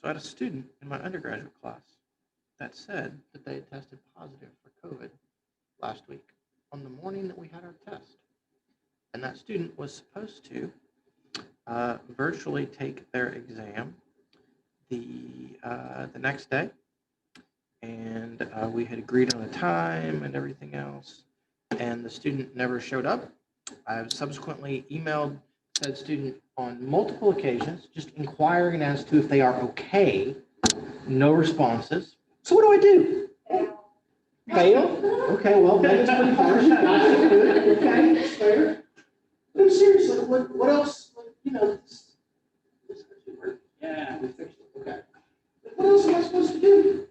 So I had a student in my undergraduate class that said that they had tested positive for COVID last week on the morning that we had our test. And that student was supposed to virtually take their exam the next day. And we had agreed on a time and everything else. And the student never showed up. I've subsequently emailed said student on multiple occasions, just inquiring as to if they are okay. No responses. So what do I do? Fail? Okay, well, that's pretty harsh. Okay, fair. But I'm serious. Like, what else? Like, you know, this actually worked. Yeah, we fixed it. Okay. What else am I supposed to do?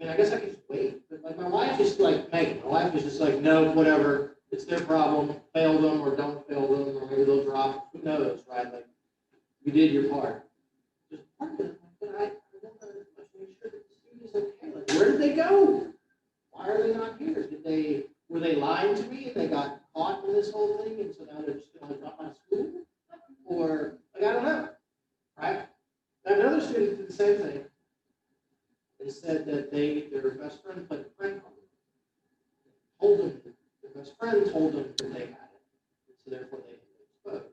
I mean, I guess I could just wait. But like, my wife is like, Megan, my wife is just like, no, whatever. It's their problem. Fail them or don't fail them, or maybe they'll drop. Who knows, right? Like, you did your part. Just part of it. But I want to make sure that the student is okay. Like, where did they go? Why are they not here? Were they lying to me and they got caught in this whole thing, and so now they're just going to drop out of school? Or, like, I don't know, right? I have another student who did the same thing. They said that their best friend played a prank on them. Told them, their best friend told them that they had it, and so therefore they were exposed.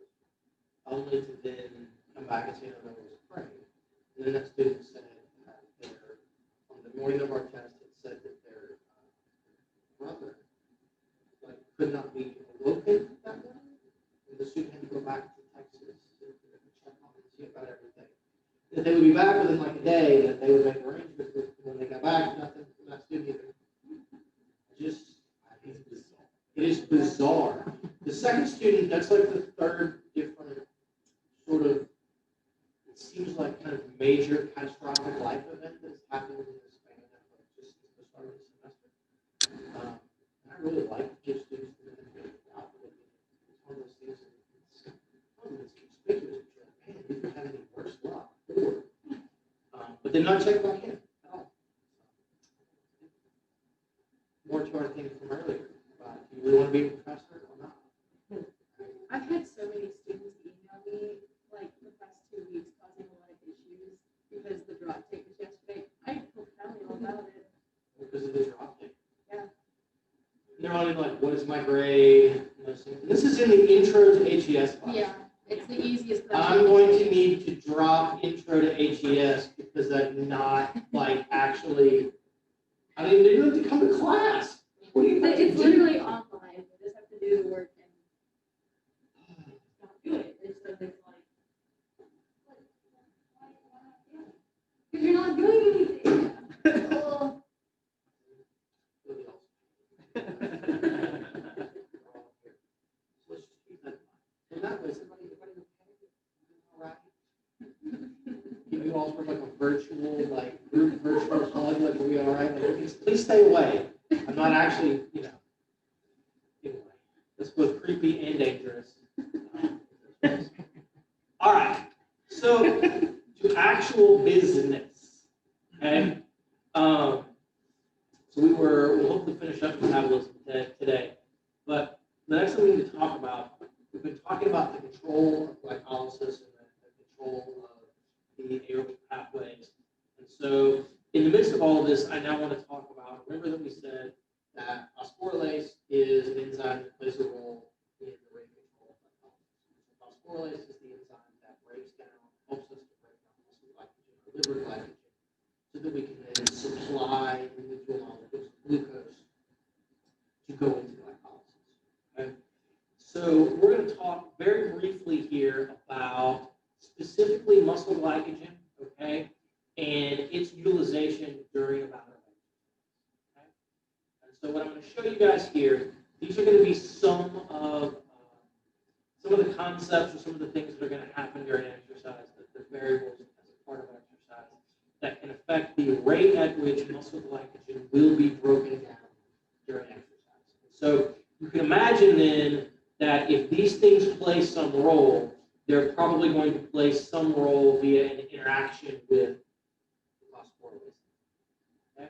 Only to then come back and say, no, it was a prank. And then that student said that on the morning of our test, it said that their brother could not be awoken that morning. And the student had to go back to Texas to check on and see about everything. That they would be back within like a day, and that they would make arrangements. When they got back, nothing from that student either. I think it's bizarre. It is bizarre. The second student, that's like the third different sort of, it seems like kind of major catastrophic life event that's happened in this span of just the start of the semester. I really like to give students the benefit of the doubt. It's one of those things that's conspicuous. Man, we could have any worse luck. But they're not checked back in at all. More to our thing from earlier about do you really want to be a professor or not? I've had so many students email me like the past 2 weeks causing a lot of issues because the drop take was yesterday. I told Kelly all about it. Because of the drop take. Yeah. They're on like, what is my grade? This is in the intro to HES class. Yeah, it's the easiest class. I'm going to need to drop intro to HES because I'm not like actually. I mean, they don't have to come to class. What do you think? It's literally online. You just have to do the work and not do it. It's so it's like, because you're not doing anything. Well, Let's just keep that in mind. In that way, everybody okay? All right. Give you all sort of like a virtual, like group virtual hug, like are we all right? Like, please stay away. I'm not actually, you know. Anyway, that's both creepy and dangerous. All right. So to actual business. Okay. So we'll hopefully finish up metabolism today. But the next thing we need to talk about, we've been talking about the control of glycolysis and the control of the aerobic pathways. And so in the midst of all of this, I now want to talk about, remember that we said that phosphorylase is an enzyme that plays a role in the rate of control of glycolysis. So phosphorylase is the enzyme that breaks down, helps us to break down muscle glycogen or liver glycogen, so that we can then supply individual molecules of glucose to go into glycolysis. Okay? So we're going to talk very briefly here about specifically muscle glycogen, okay, and its utilization during a bout of exercise. Okay? And so what I'm going to show you guys here, these are going to be some of the concepts or some of the things that are going to happen during exercise, the variables as a part of exercise that can affect the rate at which muscle glycogen will be broken down during exercise. So you can imagine then that if these things play some role, they're probably going to play some role via an interaction with phosphorylase. Okay?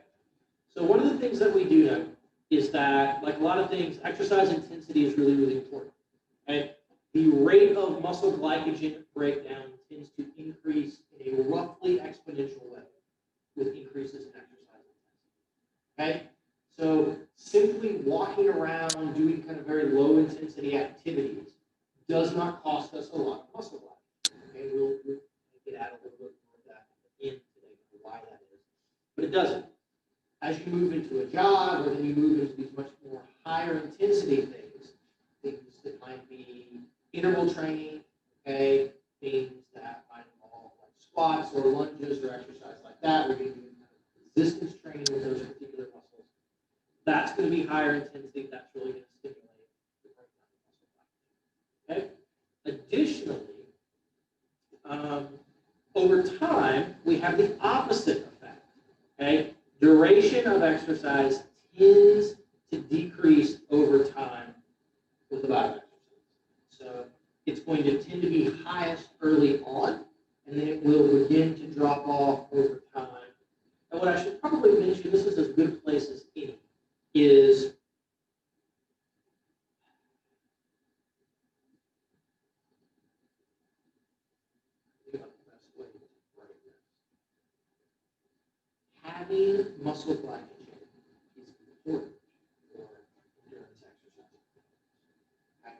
So one of the things that we do know is that, like a lot of things, exercise intensity is really, really important. Okay? the rate of muscle glycogen breakdown tends to increase in a roughly exponential way with increases in exercise intensity. Okay? So simply walking around doing kind of very low intensity activities does not cost us a lot of muscle glycogen. Okay? We'll get at a little bit more of that in today, why that is. But it doesn't. As you move into a job, or then you move into these much more higher intensity things that might be interval training, okay, things that might involve like squats or lunges or exercise like that, where you're doing kind of resistance training with those particular muscles. That's going to be higher intensity. That's really going to stimulate the breakdown of muscle glycogen. Okay. Additionally, over time, we have the opposite effect. Okay. Duration of exercise tends to decrease over time with a lot of exercise. So it's going to tend to be highest early on, and then it will begin to drop off over time. And what I should probably mention, this is as good a place as any, is having muscle glycogen is important for endurance exercise. Okay.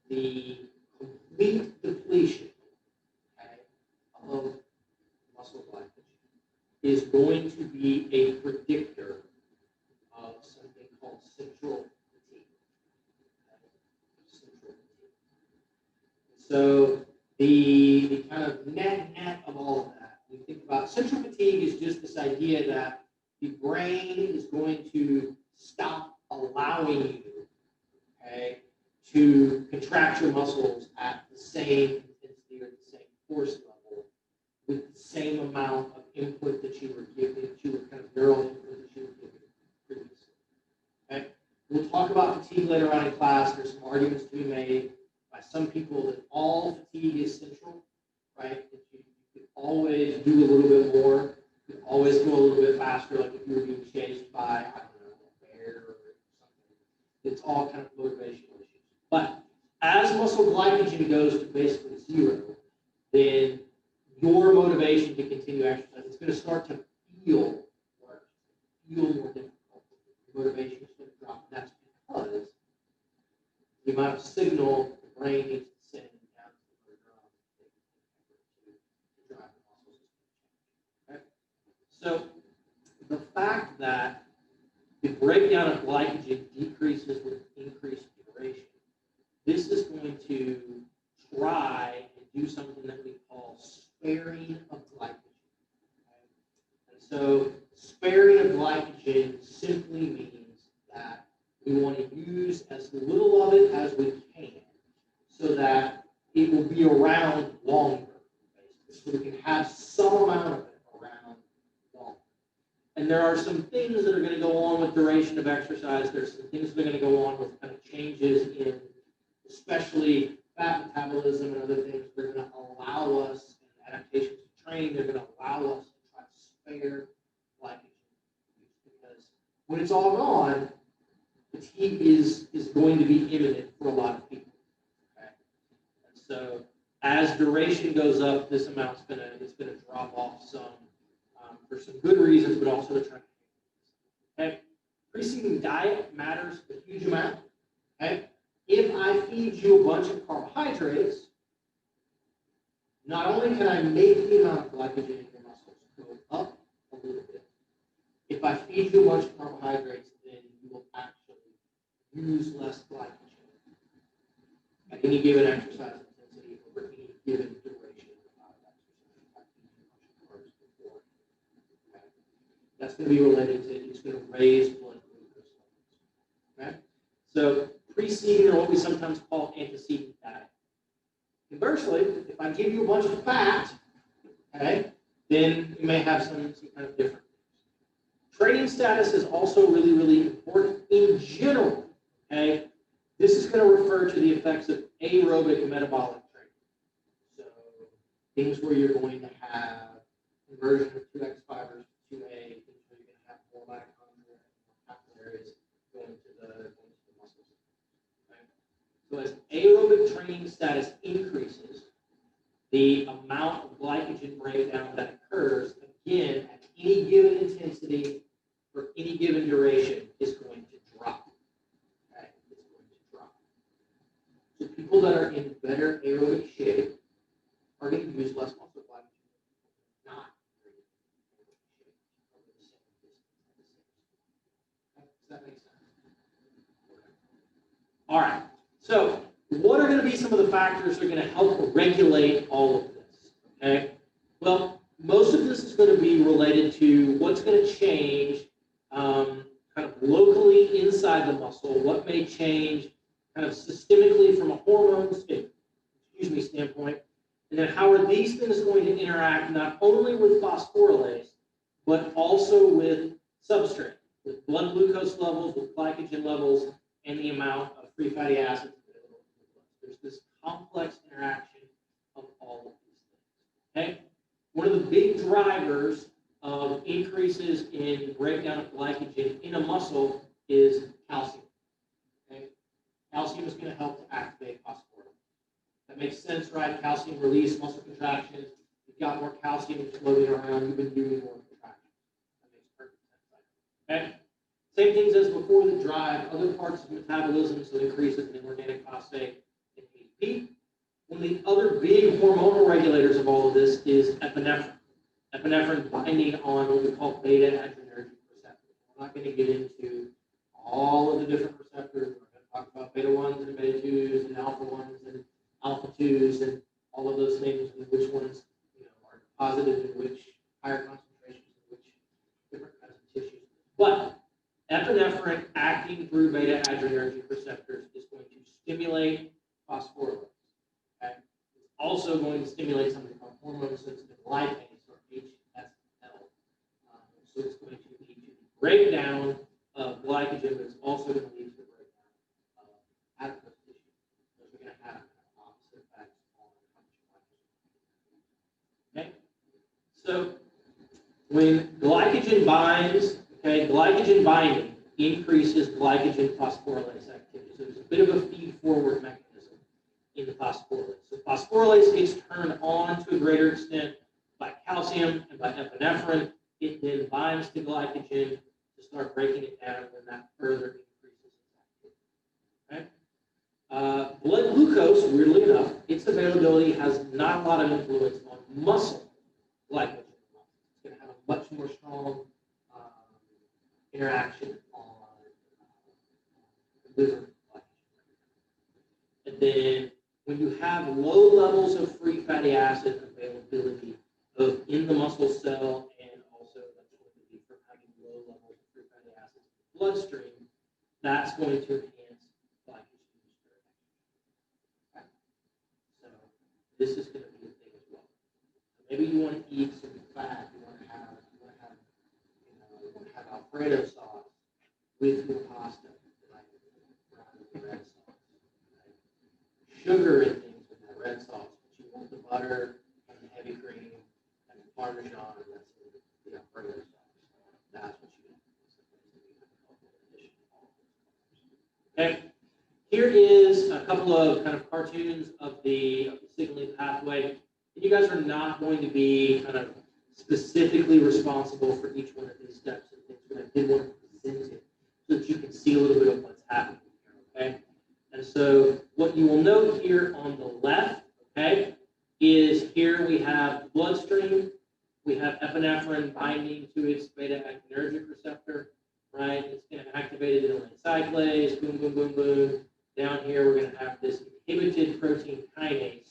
The complete depletion, okay, of muscle glycogen is going to be a predictor of something called central fatigue. Okay. Central fatigue. So the kind of net of all of that, we think about central fatigue is just this idea that the brain is going to stop allowing you, okay, to contract your muscles at the same intensity or the same force level with the same amount of input that you were giving, that you were kind of neural input that you were giving previously. Okay? We'll talk about fatigue later on in class. There's some arguments to be made by some people that all fatigue is central, right? That you can always do a little bit more, you can always go a little bit faster, like if you were being chased by, I don't know, a bear or something. It's all kind of motivational issues. But as muscle glycogen goes to basically zero, then your motivation to continue exercise is going to start to feel worse, feel more difficult. Your motivation is going to drop. And that's because the amount of signal the brain needs to send down to the neuron to drive the muscles is going to change. Okay? So the fact that the breakdown of glycogen decreases with increased duration, this is going to try and do something that we call sparing of glycogen. Okay? And so sparing of glycogen simply means that we want to use as little of it as we can so that it will be around longer, basically. So we can have some amount of it around longer. And there are some things that are going to go on with duration of exercise. There's some things that are going to go on with kind of changes in especially fat metabolism and other things. They're going to allow us, and adaptations to training, they're going to allow us to try to spare glycogen. Because when it's all gone, fatigue is going to be imminent for a lot of people. Okay? And so as duration goes up, this amount's going to drop off some for some good reasons, but also to try. Okay? Preceding diet matters a huge amount. Okay? If I feed you a bunch of carbohydrates, not only can I make the amount of glycogen in your muscles go up a little bit, if I feed you a bunch of carbohydrates, then you will actually use less glycogen at any given exercise intensity over any given duration of exercise. Okay? That's going to be related to, it's going to raise blood glucose levels. Okay? So preceding, or what we sometimes call antecedent diet. Conversely, if I give you a bunch of fat, okay, then you may have some kind of different things. Training status is also really, really important in general. Okay, this is going to refer to the effects of aerobic metabolic training. So things where you're going to have conversion of 2x fibers to 2A, things where you're going to have more mitochondria and more capillaries going to the muscles. Okay? So as aerobic training status increases, the amount of glycogen breakdown that occurs, again, at any given intensity for any given duration is going to drop. Okay? It's going to drop. So people that are in better aerobic shape are going to use less muscle glycogen, not very good aerobic shape over the same distance. Okay? Does that make sense? Okay. All right. So what are going to be some of the factors that are going to help regulate all of this? Okay. Well, most of this is going to be related to what's going to change kind of locally inside the muscle, what may change kind of systemically from a hormone standpoint, and then how are these things going to interact not only with phosphorylase, but also with substrate, with blood glucose levels, with glycogen levels, and the amount of free fatty acids available in the blood. There's this complex interaction of all of these things. Okay? One of the big drivers of increases in breakdown of glycogen in a muscle is calcium. Okay? Calcium is going to help to activate phosphorylase. That makes sense, right? Calcium release, muscle contractions. You've got more calcium floating around, you've been doing more contractions. That makes perfect sense. Okay? Same things as before that drive other parts of metabolism, so increases in organic phosphate and ATP. One of the other big hormonal regulators of all of this is epinephrine. Epinephrine binding on what we call beta-adrenergic receptors. We're not going to get into all of the different receptors. We're going to talk about beta-1s and beta-2s and alpha-1s and alpha-2s and all of those things, and which ones are deposited in which higher concentrations in which different kinds of tissues. But epinephrine acting through beta-adrenergic receptors is going to stimulate phosphorylase. Okay? It's also going to stimulate something called hormone-sensitive lipase, or HSL. So it's going to lead to the breakdown of glycogen, but it's also going to lead to the breakdown of adipose tissue. So we're going to have opposite effects on how much glycogen. Okay? So when glycogen binds, okay, glycogen binding increases glycogen phosphorylase activity. So there's a bit of a feed-forward mechanism in the phosphorylase. So phosphorylase gets turned on to a greater extent by calcium and by epinephrine. It then binds to glycogen to start breaking it down, and then that further increases its activity. Okay? Blood glucose, weirdly enough, its availability has not a lot of influence on muscle glycogen. It's going to have a much more strong interaction on liver glycogen. And then when you have low levels of free fatty acid availability both in the muscle cell and also that's going to be from having low levels of free fatty acids in the bloodstream, that's going to enhance glycogen use during exercise. Okay? So this is going to be a thing as well. So maybe you want to eat some fat, you want to have Alfredo sauce with your pasta, right? Red sauce. Right? Sugar and things with that red sauce, but you want the butter and the heavy cream and the Parmesan, and that's the Alfredo sauce. That's what you get. Okay. Here is a couple of kind of cartoons of the signaling pathway. And you guys are not going to be kind of specifically responsible for each one of these steps and things, but I did want to present it so that you can see a little bit of what's happening here, okay? And so what you will note here on the left, okay, is here we have bloodstream, we have epinephrine binding to its beta-adrenergic receptor, right? It's going to activate it in cyclase, boom, boom, boom, boom. Down here we're going to have this inhibited protein kinase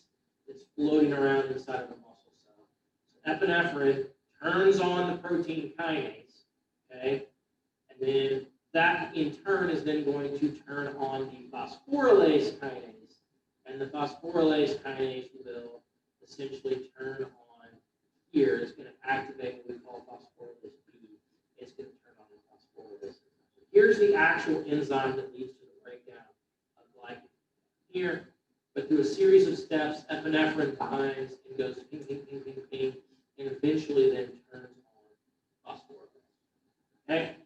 that's floating around inside of the muscle cell. So epinephrine turns on the protein kinase, okay? And then that in turn is then going to turn on the phosphorylase kinase. And the phosphorylase kinase will essentially turn on here. It's going to activate what we call phosphorylase B. It's going to turn on the phosphorylase. Here's the actual enzyme that leads to the breakdown of glycogen here. But through a series of steps, epinephrine binds and goes ping, ping, ping, ping, ping, and eventually then turns on phosphorylase. Okay?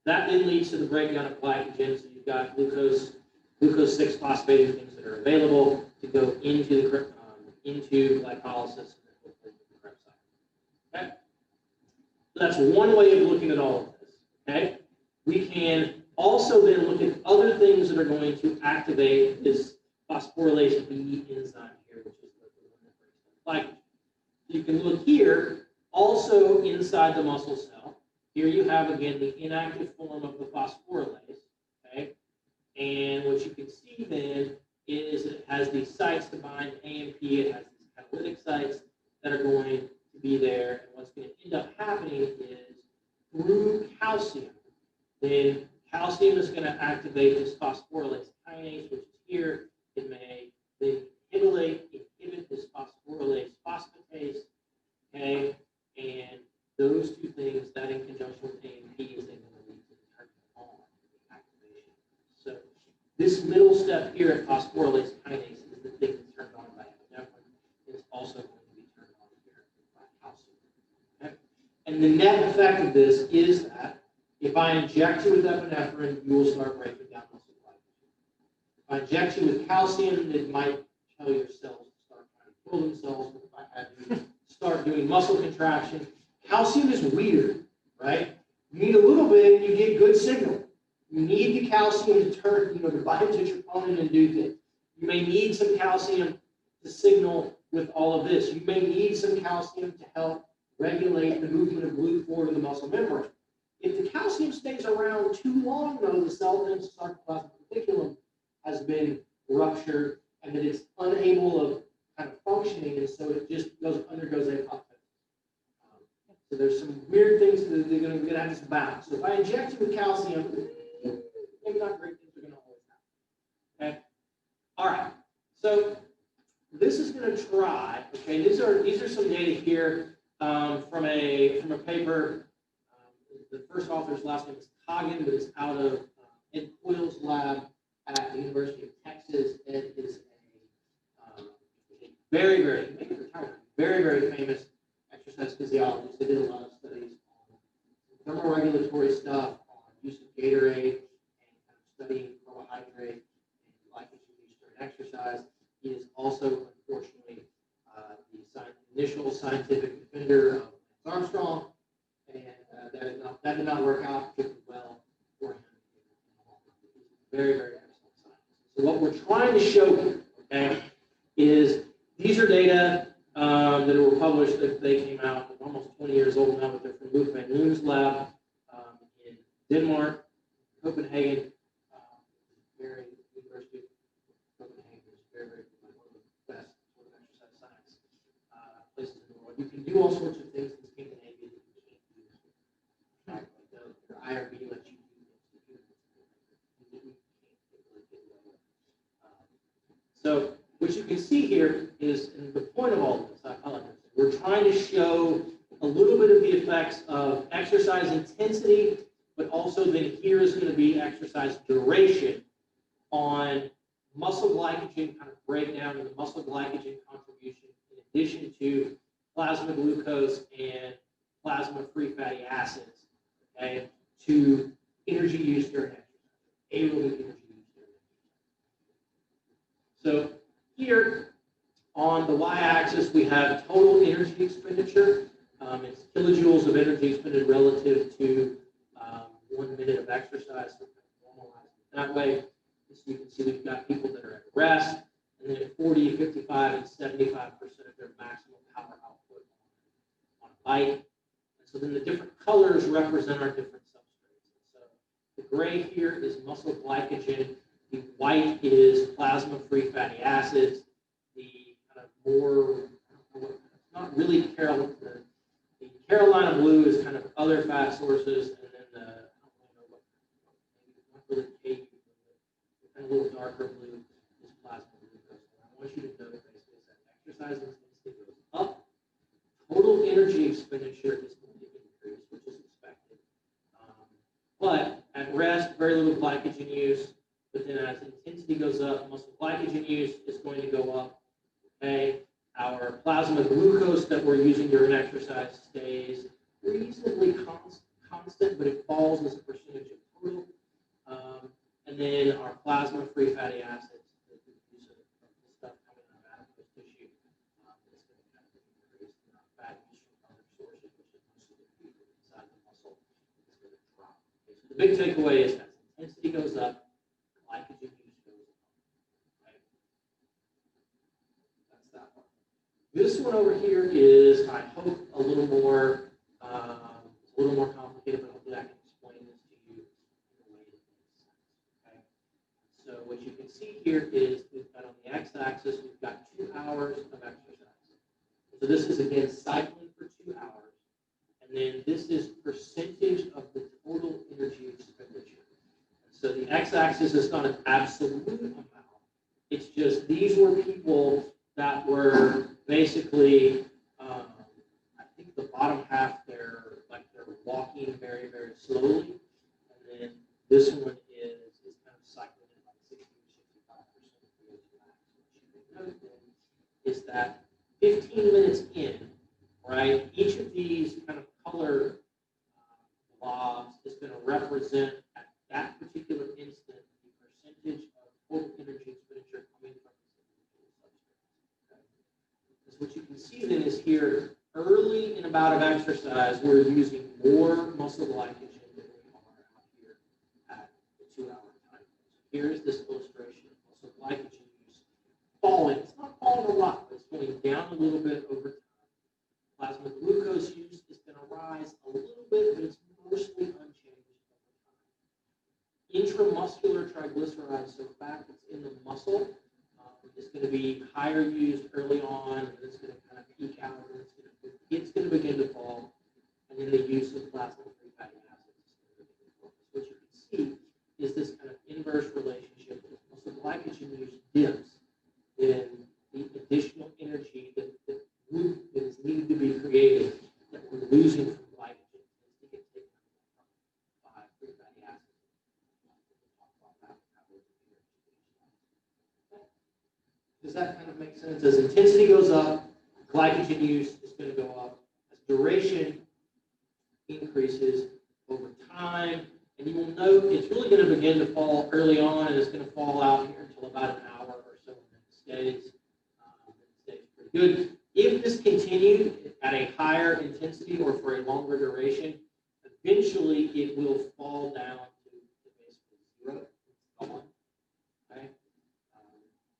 That then leads to the breakdown of glycogen. So you've got glucose glucose 6-phosphated things that are available to go into glycolysis and then hopefully the Krebs cycle. Okay? So that's one way of looking at all of this. Okay? We can also then look at other things that are going to activate this phosphorylase B enzyme here, which is the one that breaks down glycogen. You can look here, also inside the muscle cell. Here you have, again, the inactive form of the phosphorylase. Okay? And what you can see then is it has these sites to bind AMP. It has these catalytic sites that are going to be there. And what's going to end up happening is through calcium, then calcium is going to activate this phosphorylase kinase, which is here. It may then inhibit this phosphorylase phosphatase. Okay, and those two things, that in conjunction with AMP, is then going to lead to the turning on activation. So this middle step here at phosphorylase kinase is the thing that's turned on by epinephrine. It's also going to be turned on here by calcium. Okay? And the net effect of this is that if I inject you with epinephrine, you will start breaking down muscle glycogen. If I inject you with calcium, it might tell your cells to start trying to kill themselves. But if I had you start doing muscle contraction, calcium is weird, right? You need a little bit, you get good signal. You need the calcium to turn, to bind to troponin and do things. You may need some calcium to signal with all of this. You may need some calcium to help regulate the movement of GLUT4 to the muscle membrane. If the calcium stays around too long, though, the cell-dense sarcoplasmic reticulum has been ruptured, and that it's unable of kind of functioning, and so it just undergoes apoptosis. So there's some weird things that they're going to have this balance. So if I inject you with calcium, maybe not great things are going to always happen. Okay. All right. So this is going to try. Okay. These are some data here from a paper. The first author's last name is Coggin, but it's out of Ed Coyle's lab at the University of Texas. Ed is a very, maybe retired, very famous exercise physiologist. They did a lot of studies on thermoregulatory stuff, on use of Gatorade, and kind of studying carbohydrate and glycogen use during exercise. He is also, unfortunately, the initial scientific defender of Lance Armstrong, and that did not work out particularly well for him. Very excellent scientist. So what we're trying to show here, okay, is these are data that were published, that they came out, almost 20 years old now, but they're from Luc van Loon's lab in Denmark, Copenhagen. University of Copenhagen is very one of the best sort of exercise science places in the world. You can do all sorts of things in Scandinavia that you can't do. Like the IRB lets you do things that you can't really get away with. So what you can see here is, and the point of all of this, I like this, we're trying to show a little bit of the effects of exercise intensity, but also then here is going to be exercise duration on muscle glycogen kind of breakdown and the muscle glycogen contribution, in addition to plasma glucose and plasma free fatty acids, okay, to energy use during exercise, aerobic energy use during exercise. So here on the y-axis, we have total energy expenditure. It's kilojoules of energy expended relative to 1 minute of exercise. So normalize it that way. So you can see we've got people that are at rest, and then at 40, 55, and 75% of their maximum power output on a bike. And so then the different colors represent our different substrates. So the gray here is muscle glycogen. The white is plasma-free fatty acids. The kind of more, it's not really the Carolina blue is kind of other fat sources, and then the, I don't really know what, maybe not really cake, and a little darker blue is plasma glucose. And I want you to note basically that exercise intensity goes up, total energy expenditure is going to increase, which is expected. But at rest, very little glycogen use. But then as intensity goes up, muscle glycogen use is going to go up. Okay, our plasma glucose that we're using during exercise stays reasonably constant, but it falls as a percentage of total. And And then our plasma-free fatty acids, the use of the stuff coming out of adipose tissue, is going to kind of increase. And our fat use from other sources, which is mostly the food inside the muscle, is going to drop. Okay, so the big takeaway is as intensity goes up, glycogen use goes up. Okay? That's that one. This one over here is, I hope, a little more complicated, but hopefully I can explain this to you in a way that makes sense. Okay? So what you can see here is we've got on the x-axis, we've got 2 hours of exercise. So this is again cycling for 2 hours, and then this is percentage of the total energy expenditure. So the x-axis is not an absolute amount. It's just these were people that were basically, I think the bottom half, they're walking very, very slowly. And then this one is kind of cycling at like 60 or 65% of the max. What you can note is that 15 minutes in, right, each of these kind of color blobs is going to represent at that particular instant the percentage of total energy expenditure coming from this individual substrate. Okay? Because what you can see then is here, early in a bout of exercise, we're using more muscle glycogen than we are out here at the 2 hour time. So here's this illustration of muscle glycogen use falling. It's not falling a lot, but it's going down a little bit over time. Plasma glucose use is going to rise a little bit, but it's mostly unchanged over time. Intramuscular triglycerides, so fat that's in the muscle, is going to be higher used early on, and it's going to kind of peak out, and it's going to begin to fall, and then the use of plasma-free fatty acids is going to begin to fall. So what you can see is this kind of inverse relationship. If muscle glycogen use dips, then the additional energy that is needed to be created that we're losing from glycogen is to get taken by free fatty acids. Does that kind of make sense? As intensity goes up, glycogen use is going to go up. As duration increases over time, and you will note it's really going to begin to fall early on, and it's going to fall out here until about an hour or so, and then it stays pretty good. If this continued at a higher intensity or for a longer duration, eventually it will fall down to basically 0. It's gone. Okay?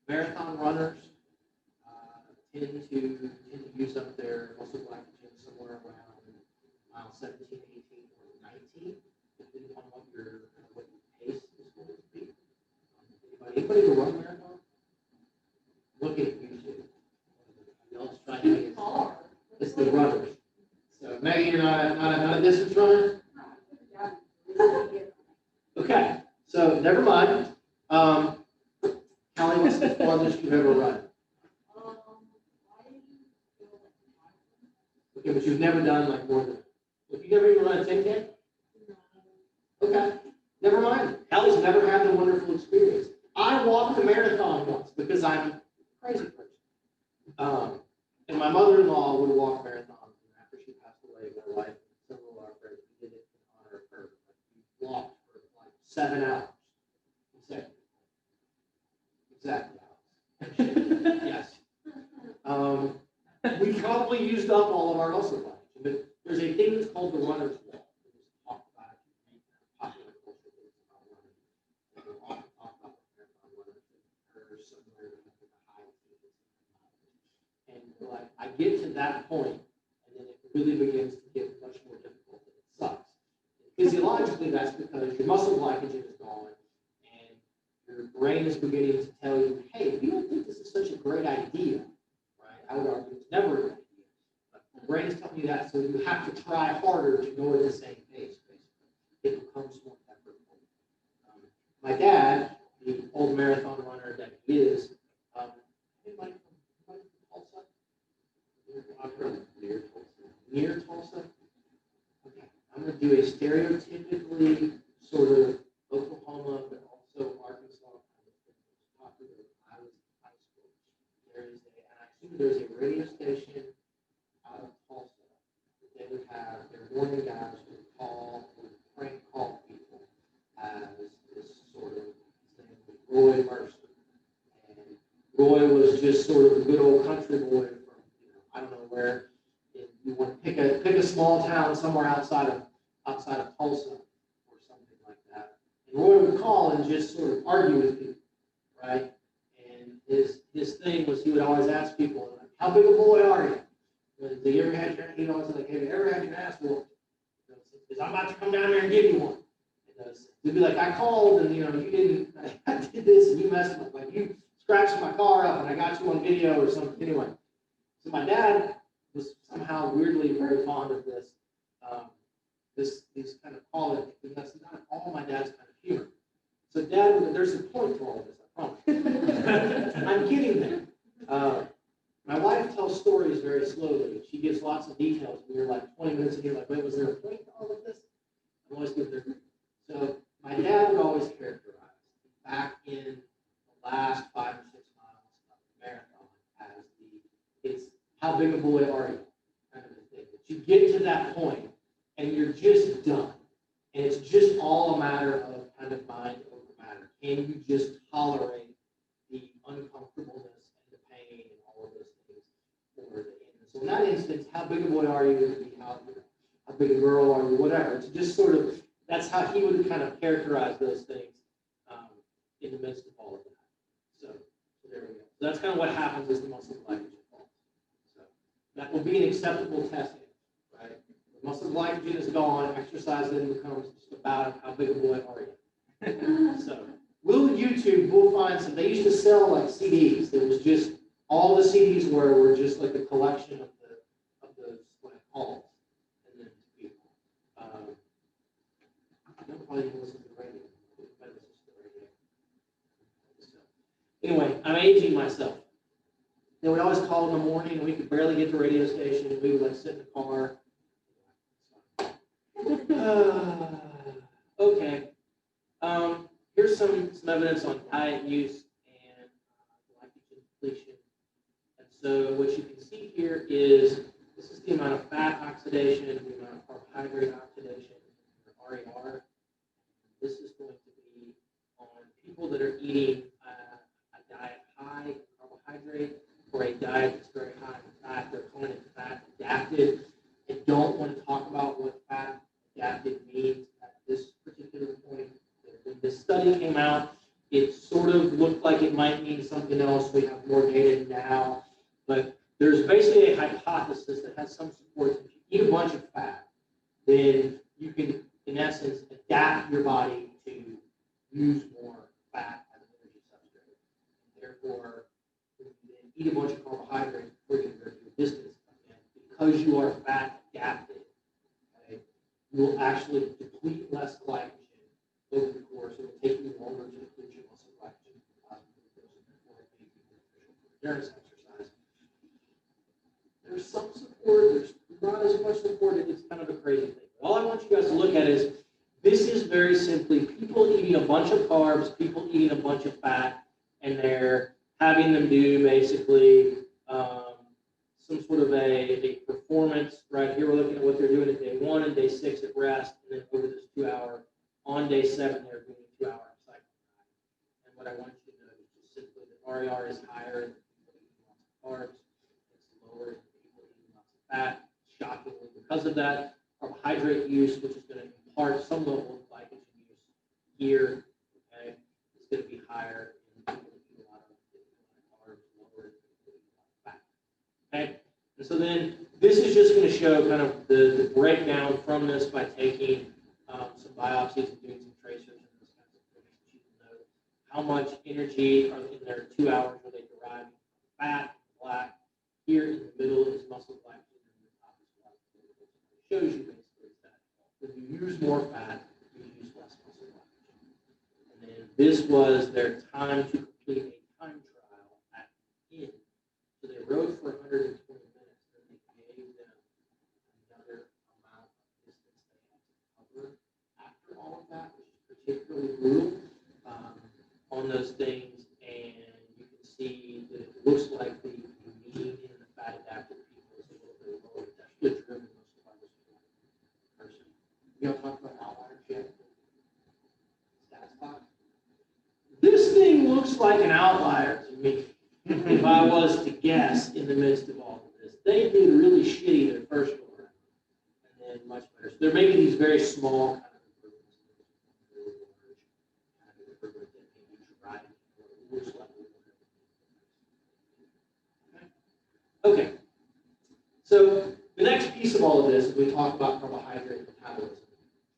Marathon runners tend to use up their muscle glycogen somewhere around mile 17, 18, or 19, depending on what your pace is going to be. Anybody who run a marathon? Look at YouTube. They'll just try to make it. It's the runners. So Maggie, you're not a distance runner? Okay, so never mind. Callie, what's the farthest you've ever run? Okay, but you've never done like more than. If you've never even run a 10K? Okay, never mind. Callie's never had the wonderful experience. I walked a marathon once because I'm a crazy person. And my mother-in-law would walk marathons, and after she passed away, my wife and several of our friends, we did it in honor of her. We walked for like 7 hours. Exactly. Yes. We probably used up all of our muscle glycogen, but there's a thing that's called the runner's wall. We just talk about it in popular culture. People often talk about marathon runners that occur somewhere in the high teens. And like I get to that point, and then it really begins to get much more difficult, and it sucks. Physiologically, that's because your muscle glycogen is gone, and your brain is beginning to tell you, hey, if you don't think this is such a great idea, right? I would argue it's never a good idea. But the brain is telling you that, so you have to try harder to go at the same pace, basically. It becomes more effortful. My dad, the old marathon runner that he is, anybody from Tulsa? Near Tulsa? Okay. I'm going to do a stereotypically sort of Oklahoma, but also Arkansas kind of thing. It's popular when I was in high school. I assume there's a radio station out of Tulsa that they would have their morning guys would call, would prank call people as this sort of where if you want to pick a small town somewhere outside of Tulsa or something like that. And Roy would call and just sort of argue with people, right? And his thing was he would always ask people, like, how big a boy are you? Have you ever had your, he'd always like, have you ever had your ass whooped? Because I'm about to come down there and give you one. He'd be like, I called and you didn't, I did this and you messed up, like you scratched my car up and I got you on video or something. Anyway, so my dad was somehow weirdly very fond of this, these kind of call-in, because that's not all my dad's kind of humor. So Dad, there's a point to all of this, I promise. I'm getting there. My wife tells stories very slowly. She gives lots of details. We were like 20 minutes in here, like, wait, was there a point to all of this? I'm always good there. So my dad would always characterize back in the last 5 or 6 miles of the marathon as it's how big a boy are you kind of a thing. But you get to that point and you're just done. And it's just all a matter of kind of mind over matter. Can you just tolerate the uncomfortableness and the pain and all of those things for the end? So in that instance, how big a boy are you would be how big a girl are you, whatever. It's just sort of, that's how he would kind of characterize those things in the midst of all of that. So there we go. So that's kind of what happens as the muscle glycogen falls. So that will be an acceptable testing, right? The muscle glycogen is gone, exercise then becomes just about how big a boy are you. So we'll YouTube, we'll find some, they used to sell like CDs. There was just, all the CDs were just like a collection of those like calls. And then people. Probably listen to the radio. Anyway, I'm aging myself. Then we always call in the morning, and we could barely get to the radio station, and we would like sit in the car. Okay. Here's some evidence on diet use and glycogen depletion. And so what you can see here is this is the amount of fat oxidation, the amount of carbohydrate oxidation, or RER. This is going to be on people that are eating a diet high in carbohydrate or a diet that's very high in fat. They're calling it fat adapted. I don't want to talk about what fat adapted means at this particular point. When this study came out, it sort of looked like it might mean something else. We have more data now. But there's basically a hypothesis that has some support. If you eat a bunch of fat, then you can, in essence, adapt your body to use more fat as an energy substrate. Therefore, if you then eat a bunch of carbohydrates before you convert your distance, and because you are fat adapted, okay, you will actually deplete less glycogen over the course. It will take you longer to deplete your muscle glycogen before it may be beneficial for endurance exercise. There's some support, there's not as much support, it's kind of a crazy thing. All I want you guys to look at is this is very simply people eating a bunch of carbs, people eating a bunch of fat, and they're having them do basically some sort of a performance. Right here, we're looking at what they're doing at day 1 and day 6 at rest, and then over this 2-hour. On day 7, they're doing a 2-hour cycle. And what I want you to know is just simply that RER is higher in people eating lots of carbs, it's lower in people eating lots of fat. Shockingly, because of that, carbohydrate use, which is going to impart some level of glycogen use here, okay, is going to be higher in people that eat a lot of carbs, lower in people that eat a lot of fat. Okay, and so then this is just going to show kind of the breakdown from this by taking some biopsies and doing some tracers and this kind of information that you can know how much energy are in their 2 hours where they derive fat, black. Here in the middle is muscle glycogen, and the top is glycogen. It shows you basically that when you use more fat, you use less muscle glycogen. And then this was their time to complete a time trial at the end. So they rode for 120 minutes, and they gave them another amount of distance they had to cover after all of that, which is particularly brutal on those things. And you can see that it looks like the mean in the fat adapted people is a little bit lower. It's actually driven most of this person. You know, talk about outlier yet? Stats box. This thing looks like an outlier to me, if I was to guess in the midst of all of this. they did really shitty their first go around, and then much better. So they're making these very small kind of improvements, very large kind of improvement that maybe drive it to a level. Okay. So the next piece of all of this, as we talk about carbohydrate metabolism,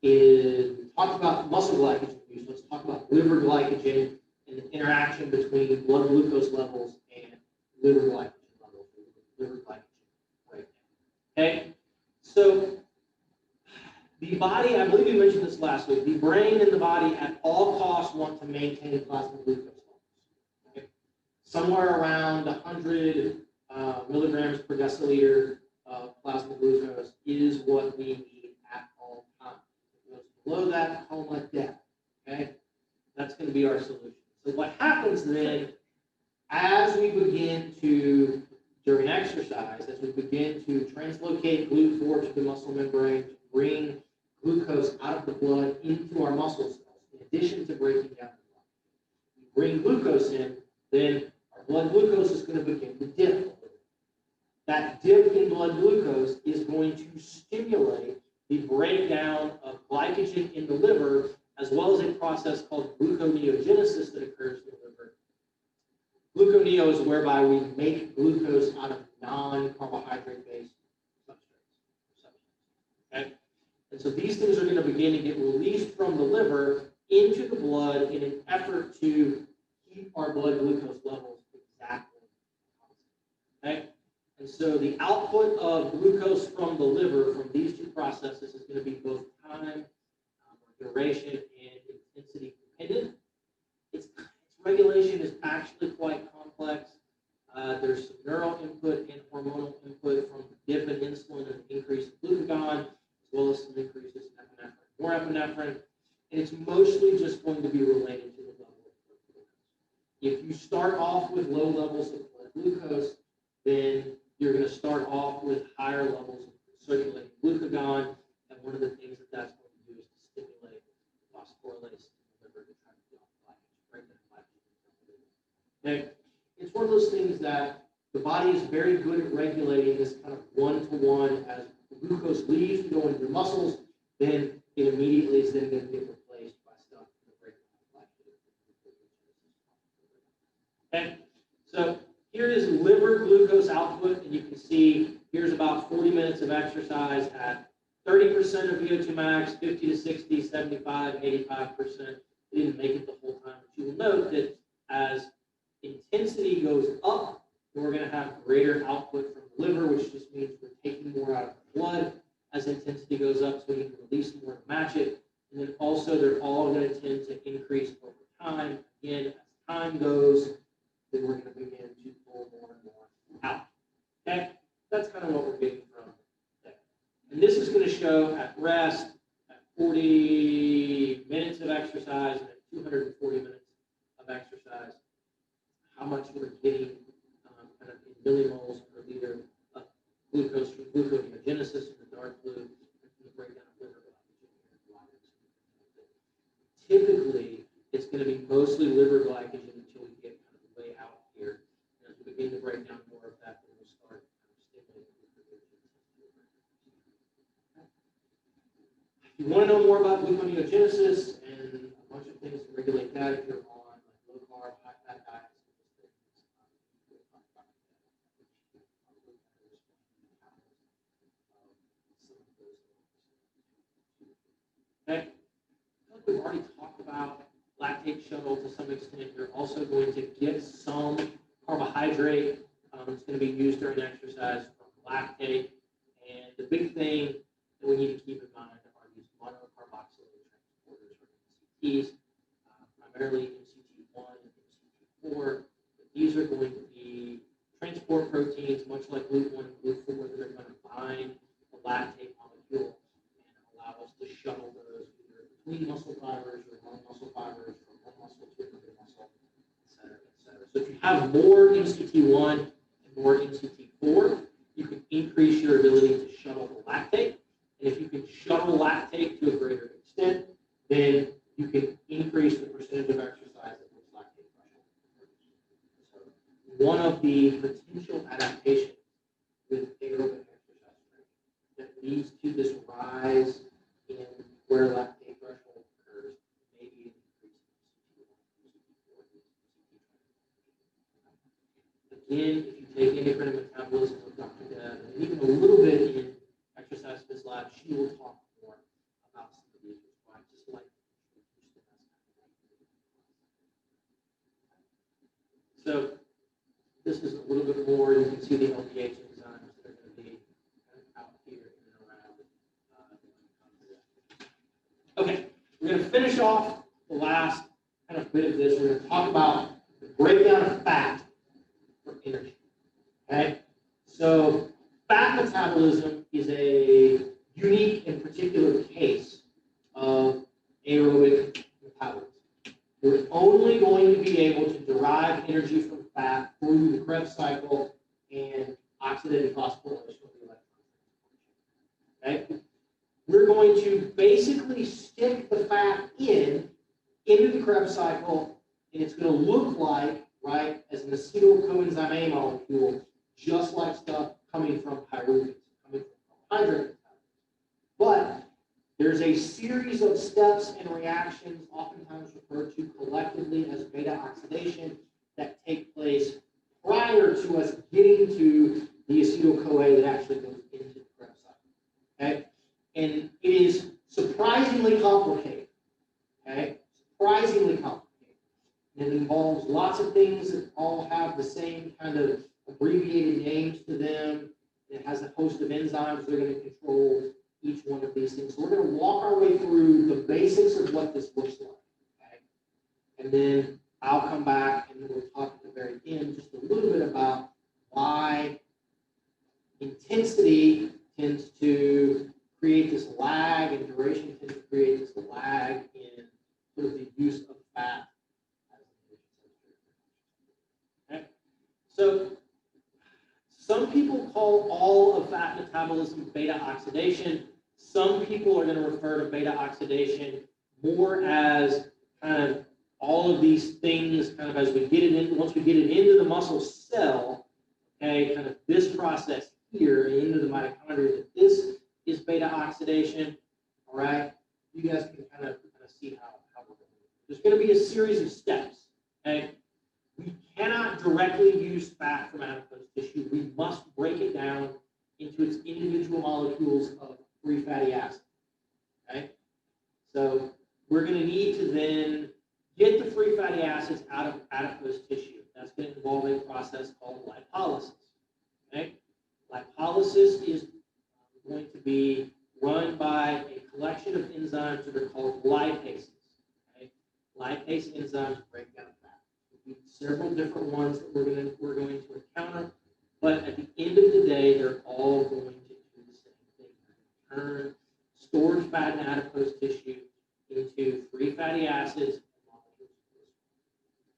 is we talked about muscle glycogen use. Let's talk about liver glycogen and the interaction between blood glucose levels and liver glycogen levels, liver glycogen breakdown. Okay? So the body, I believe you mentioned this last week, the brain and the body at all costs want to maintain plasma glucose levels. Okay? Somewhere around 100 milligrams per deciliter of plasma glucose is what we need at all times. If it goes below that, coma death. Okay? That's going to be our solution. So what happens then, as we begin to, during exercise, as we begin to translocate GLUT4 to the muscle membrane, to bring glucose out of the blood into our muscle cells, in addition to breaking down the blood. We bring glucose in, then our blood glucose is going to begin to dip. That dip in blood glucose is going to stimulate the breakdown of glycogen in the liver, as well as a process called gluconeogenesis that occurs in the liver. Gluconeo is whereby we make glucose out of non-carbohydrate-based substrates. Okay? And so these things are going to begin to get released from the liver into the blood in an effort to keep our blood glucose levels exactly constant. Okay? And so the output of glucose from the liver from these two processes is going to be both time, duration, and intensity dependent. Its regulation is actually quite complex. There's some neural input and hormonal input from the dip in insulin and increase in glucagon, as well as some increases in epinephrine, norepinephrine, and it's mostly just going to be related to the level of blood glucose. If you start off with low levels of blood glucose, then you're going to start off with higher levels of circulating glucagon, and one of the things that that's going to do is to stimulate phosphorylase in the liver to try to get off glycogen. Okay, it's one of those things that the body is very good at regulating this kind of one-to-one. As glucose leaves to go into your muscles, then it immediately is then going to get replaced by stuff in the breakdown of glycogen. Okay, so here is liver glucose output, and you can see here's about 40 minutes of exercise at 30% of VO2 max, 50 to 60, 75, 85%. We didn't make it the whole time, but you will note that as intensity goes up, we're going to have greater output from the liver, which just means we're taking more out of the blood as intensity goes up, so we can release more to match it. And then also, they're all going to tend to increase over time. Again, as time goes, then we're going to begin to pull more and more out. Okay? That's kind of what we're getting from there. And this is going to show at rest, at 40 minutes of exercise, and at 240 minutes of exercise, how much we're getting kind of in millimoles per liter of glucose from gluconeogenesis in the dark blue, and the breakdown of liver glycogen. Typically, it's going to be mostly liver glycogen until we get kind of way out here. And as we begin to break down more of that, then we'll start kind of stimulating gluconeogenesis. If you want to know more about gluconeogenesis and a bunch of things to regulate that, if you're on like low carb, high fat diets, okay. We've already talked about lactate shuttle to some extent. You're also going to get some carbohydrate. It's going to be used during exercise from lactate. And the big thing that we need to keep in mind are these monocarboxylated transporters, or MCTs, primarily MCT1 and MCT4. But these are going to be transport proteins, much like GLUT1 and GLUT4, that are going to bind the lactate molecule and allow us to shuttle those either between muscle fibers or among muscle fibers, from one muscle to another muscle, et cetera, et cetera. So if you have more MCT1 and more MCT4, you can increase your ability to shuttle the lactate. And if you can shuttle lactate to a greater extent, then you can increase the percentage of exercise that looks lactate threshold. So one of the potential adaptations with that leads to this rise in where lactate threshold occurs, maybe again, if you take endocrine metabolism with Dr. Deb, and even a little bit in exercise phys lab, she will talk more about some of these requirements, just like so this is a little bit more, you can see the LDH enzymes that are going to be kind of out here and around. Okay, we're going to finish off the last kind of bit of this. We're going to talk about the breakdown of fat for energy. Okay, so fat metabolism is a unique and particular case of aerobic metabolism. You're only going to be able to derive energy from fat through the Krebs cycle and oxidative phosphorylation of the electron. Okay? We're going to basically stick the fat into the Krebs cycle, and it's going to look like, right, as an acetyl coenzyme A molecule, just like stuff coming from pyruvates, coming from carbohydrate. But there's a series of steps and reactions, oftentimes referred to collectively as beta oxidation, that take place prior to us getting to the acetyl-CoA that actually goes into the Krebs cycle. Okay? And it is surprisingly complicated. Okay? Surprisingly complicated. And it involves lots of things that all have the same kind of abbreviated names to them. It has a host of enzymes that are going to control each one of these things. So we're going to walk our way through the basics of what this looks like. Okay? And then I'll come back and then we'll talk at the very end just a little bit about why intensity tends to create this lag and duration tends to create this lag in sort of the use of fat. Okay? So some people call all of fat metabolism beta oxidation. Some people are going to refer to beta oxidation more as kind of all of these things kind of as we get it in, once we get it into the muscle cell, okay, kind of this process here into the mitochondria, this is beta oxidation, all right? You guys can kind of see how we're going. There's going to be a series of steps, okay? We cannot directly use fat from adipose tissue. We must break it down into its individual molecules of free fatty acids, okay? So we're going to need to then get the free fatty acids out of adipose tissue. That's going to involve a process called lipolysis, okay? Lipolysis is going to be run by a collection of enzymes that are called lipases, okay? Lipase enzymes break down fat. Several different ones that we're going to encounter, but at the end of the day, they're all going to do the same thing. Turn stored fat in adipose tissue into free fatty acids and molecules.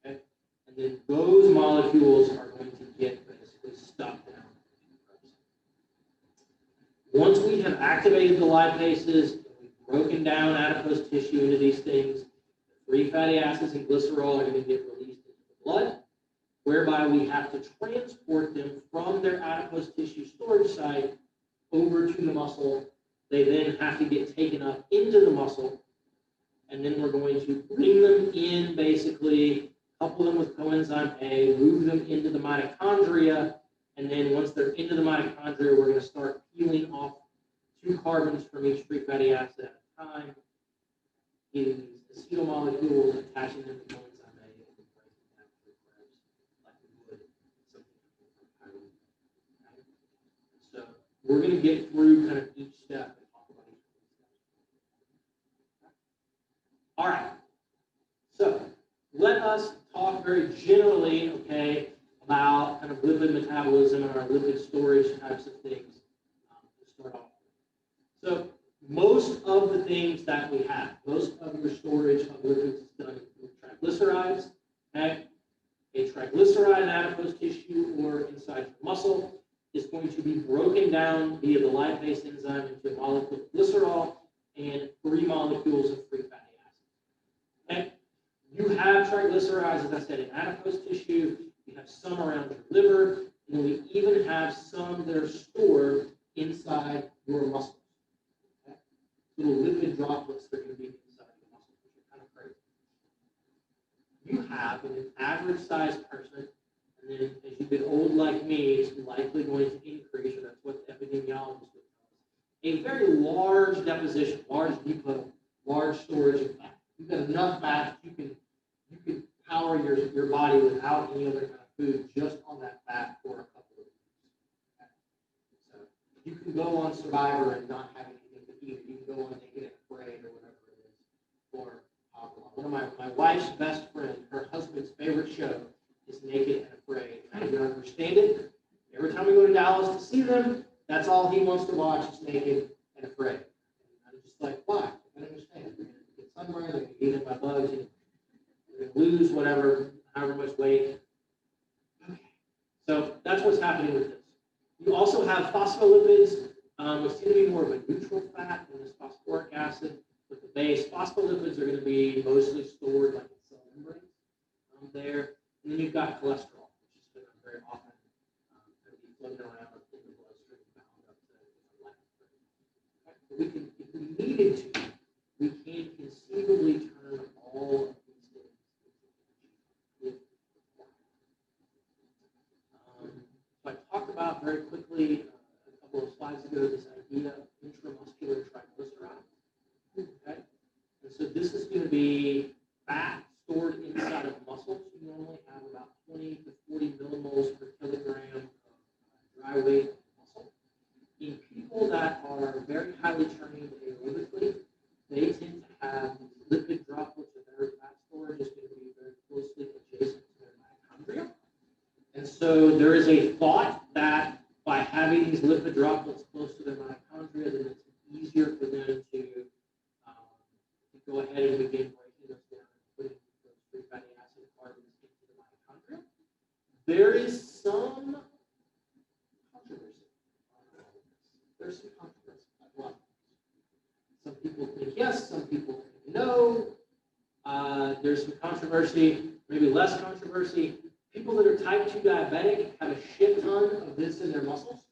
Okay? And then those molecules are going to get basically stuck down. Once we have activated the lipases and we've broken down adipose tissue into these things, free fatty acids and glycerol are going to get released into the blood, whereby we have to transport them from their adipose tissue storage site over to the muscle. They then have to get taken up into the muscle, and then we're going to bring them in, basically, couple them with coenzyme A, move them into the mitochondria, and then once they're into the mitochondria, we're going to start peeling off 2 carbons from each free fatty acid at a time, getting these acetyl molecules, attaching them to coenzyme A, and breaking down through Krebs like we would something from pyruvate. Okay? So we're going to get through kind of each step and talk about each of these steps. All right. So let us talk very generally, okay, about kind of lipid metabolism and our lipid storage types of things to start off with. So most of the things that we have, most of your storage of lipids is done with triglycerides. Okay? A triglyceride in adipose tissue or inside the muscle is going to be broken down via the lipase enzyme into a molecule of glycerol and 3 molecules of free fatty acids. Okay? You have triglycerides, as I said, in adipose tissue. You have some around your liver, and then we even have some that are stored inside your muscles. Okay? Little lipid droplets that are going to be inside your muscles, which are kind of crazy. You have an average sized person, and then as you get old like me, it's likely going to increase, or that's what the epidemiologists would tell us. A very large deposition, large depot, large storage of fat. You've got enough fat that you can power your body without any other kind of food, just on that fat for a couple of weeks. Okay? So you can go on Survivor and not have anything to eat. You can go on Naked and Afraid or whatever it is for one of my wife's best friend, her husband's favorite show is Naked and Afraid. I don't understand it. Every time we go to Dallas to see them, that's all he wants to watch is Naked and Afraid. And I'm just like, why? I don't understand. You're going to get sunburned, you're going to get eaten by bugs, you're going to lose whatever, however much weight. Okay. So that's what's happening with this. You also have phospholipids, which tend to be more of a neutral fat than this phosphoric acid. With the base, phospholipids are going to be mostly stored like in cell membranes there. And then you've got cholesterol, which is going to very often going to be floating around in the bloodstream, bound up to different levels. But we can, if we needed to, we can conceivably turn all of these things into energy. So I talked about very quickly a couple of slides ago this idea of intramuscular triglycerides. Okay, and so this is going to be fat stored inside of muscles. You normally have about 20 to 40 millimoles per kilogram of dry weight muscle. In people that are very highly trained aerobically, they tend to have these lipid droplets of their fat storage is going to be very closely adjacent to their mitochondria. And so there is a thought that by having these lipid droplets close to their mitochondria, that it's easier for them to go ahead and begin breaking those down and putting those free fatty acid carbons into the mitochondria. There is some controversy. There's some controversy. Some people think yes, some people think no. There's some controversy, maybe less controversy. People that are type 2 diabetic have a shit ton of this in their muscles.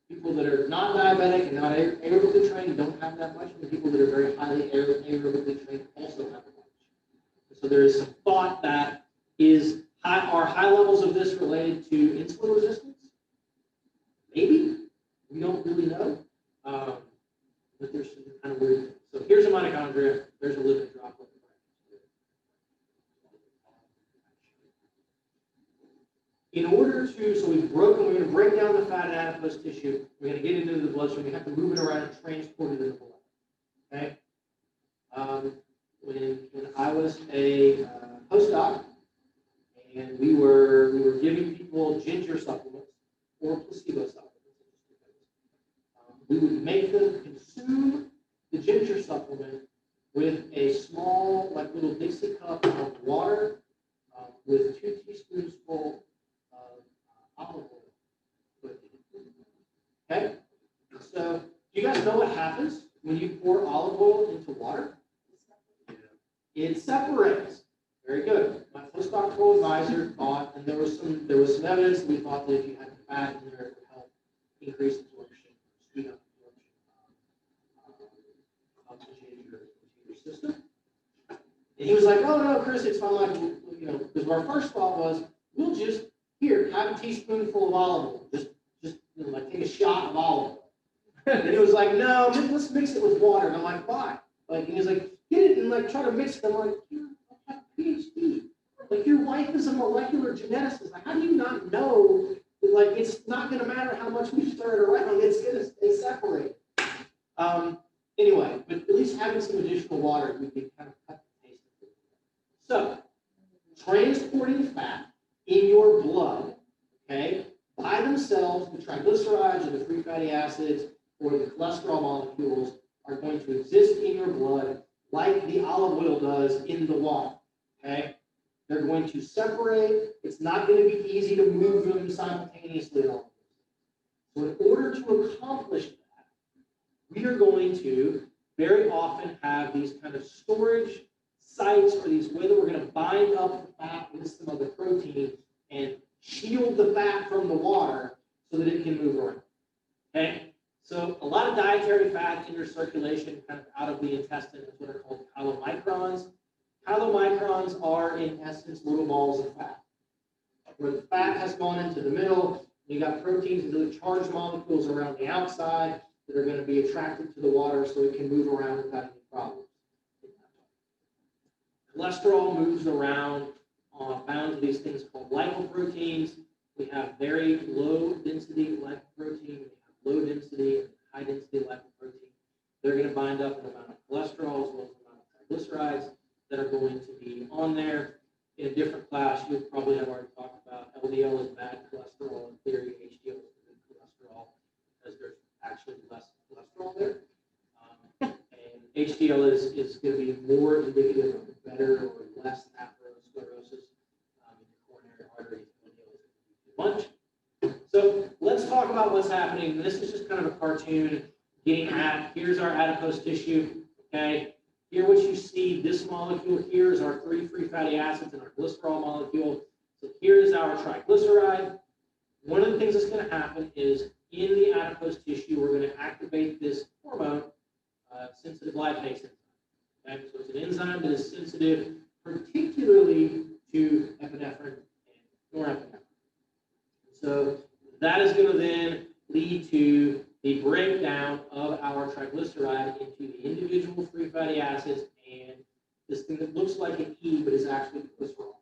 People that are not diabetic and not aerobically trained don't have that much, and the people that are very highly aerobically trained also have that much. So there is some thought that are high levels of this related to insulin resistance? Maybe. We don't really know. But there's some kind of weird things. So here's a mitochondria. There's a lipid droplet. In order to, so we're going to break down the fat and adipose tissue. We're going to get into the bloodstream. We have to move it around and transport it in the blood. Okay? When I was a postdoc, and we were giving people ginger supplements or placebo supplements. We would make them consume the ginger supplement with a small, like little Dixie cup of water with 2 teaspoonsful olive oil. Okay? So, do you guys know what happens when you pour olive oil into water? It separates. Very good. My postdoctoral advisor thought, and there was some evidence that we thought that if you had fat in there, it would help increase absorption, speed up absorption, oxygenate your system. And he was like, "Oh no, Chris, it's fine." Like, because our first thought was, we'll just have a teaspoonful of olive oil. Just like take a shot of olive oil. And he was like, "No, let's mix it with water." And I'm like, "Why?" Like, and he was like, "Get it and like try to mix it." I'm like, "You have a PhD. Like your wife is a molecular geneticist. Like, how do you not know that, like, it's not going to matter how much we stir it around? It's going to stay separated." Anyway, but at least having some additional water, we can kind of cut the taste of it. So, transporting fat in your blood, okay, by themselves, the triglycerides or the free fatty acids or the cholesterol molecules are going to exist in your blood like the olive oil does in the water, okay? They're going to separate. It's not going to be easy to move them simultaneously at all. So in order to accomplish that, we are going to very often have these kind of storage sites or these way that we're going to bind up the fat with some of the protein and shield the fat from the water so that it can move around. Okay, so a lot of dietary fat in your circulation, kind of out of the intestine, is what are called chylomicrons. Chylomicrons are, in essence, little balls of fat. Where the fat has gone into the middle, you got proteins and really charged molecules around the outside that are going to be attracted to the water so it can move around without any problems. Cholesterol moves around bound to these things called lipoproteins. We have very low density lipoprotein, we have low density and high density lipoprotein. They're going to bind up an amount of cholesterol as well as an amount of triglycerides that are going to be on there. In a different class, you'll probably have already talked about LDL is bad cholesterol in theory, HDL is good cholesterol because there's actually less cholesterol there. And HDL is going to be more indicative of better or less atherosclerosis in your coronary arteries. LDL is too much. So let's talk about what's happening. This is just kind of a cartoon getting at, here's our adipose tissue, okay? Here what you see, this molecule here is our 3 free fatty acids and our glycerol molecule. So here is our triglyceride. One of the things that's going to happen is in the adipose tissue, we're going to activate this hormone, sensitive lipase enzyme. Okay? So it's an enzyme that is sensitive particularly to epinephrine and norepinephrine. So that is going to then lead to the breakdown of our triglyceride into the individual free fatty acids and this thing that looks like an E but is actually glycerol.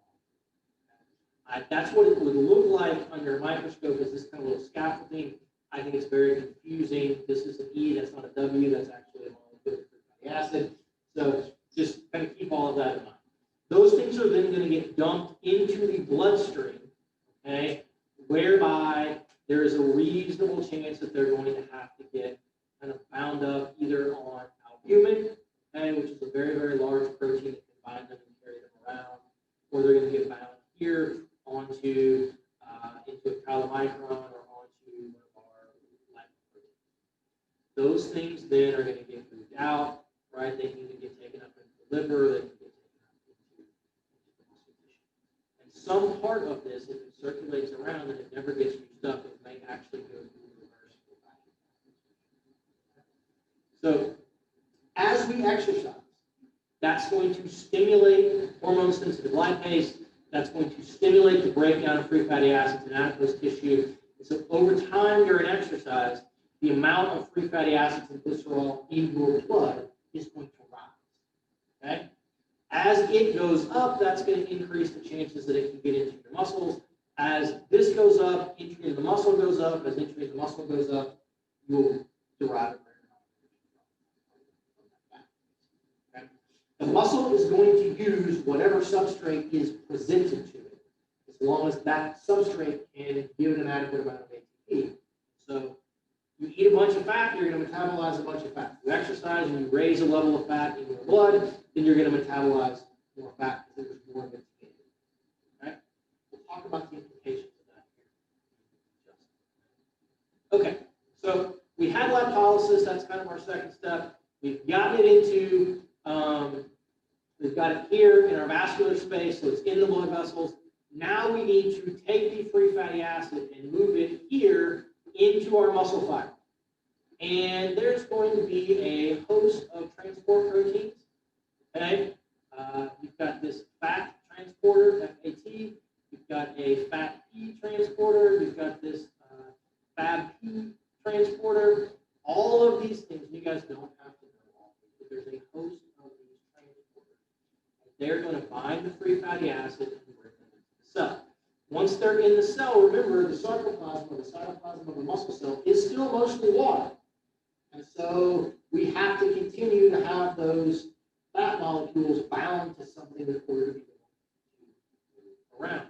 That's what it would look like under a microscope, is this kind of little scaffolding. I think it's very confusing. This is an E, that's not a W, that's actually a molecule of free fatty acid. So just kind of keep all of that in mind. Those things are then going to get dumped into the bloodstream, okay, whereby there is a reasonable chance that they're going to have to get kind of bound up either on albumin, okay, which is a very, very large protein that can bind them and carry them around, or they're going to get bound here onto into a chylomicron or onto one of our lipoproteins. Those things then are going to get moved out, right? They can get taken up into the liver, they can get taken up into the muscle tissue. And some part of this, if it circulates around and it never gets used up, it may actually go through the reverse. So as we exercise, that's going to stimulate hormone-sensitive lipase. That's going to stimulate the breakdown of free fatty acids in adipose tissue. And so over time during exercise, the amount of free fatty acids and glycerol in your blood is going to rise. Okay? As it goes up, that's going to increase the chances that it can get into your muscles. As this goes up, entry into the muscle goes up. As entry into the muscle goes up, you'll derive it. The muscle is going to use whatever substrate is presented to it, as long as that substrate can give it an adequate amount of ATP. So you eat a bunch of fat, you're going to metabolize a bunch of fat. You exercise and you raise a level of fat in your blood, then you're going to metabolize more fat because there's more of it to get. Okay? We'll talk about the implications of that here. Okay, so we had lipolysis, that's kind of our second step. We've gotten it into we've got it here in our vascular space, so it's in the blood vessels. Now we need to take the free fatty acid and move it here into our muscle fiber. And there's going to be a host of transport proteins. Okay, you've got this fat transporter, FAT. You've got a fat P transporter. You've got this FAB-P transporter. All of these things, you guys don't have to know all of these, but there's a host of these transporters. They're going to bind the free fatty acid and bring them into the cell. Once they're in the cell, remember the sarcoplasm or the cytoplasm of the muscle cell is still mostly water. And so we have to continue to have those fat molecules bound to something in order to be able to move around.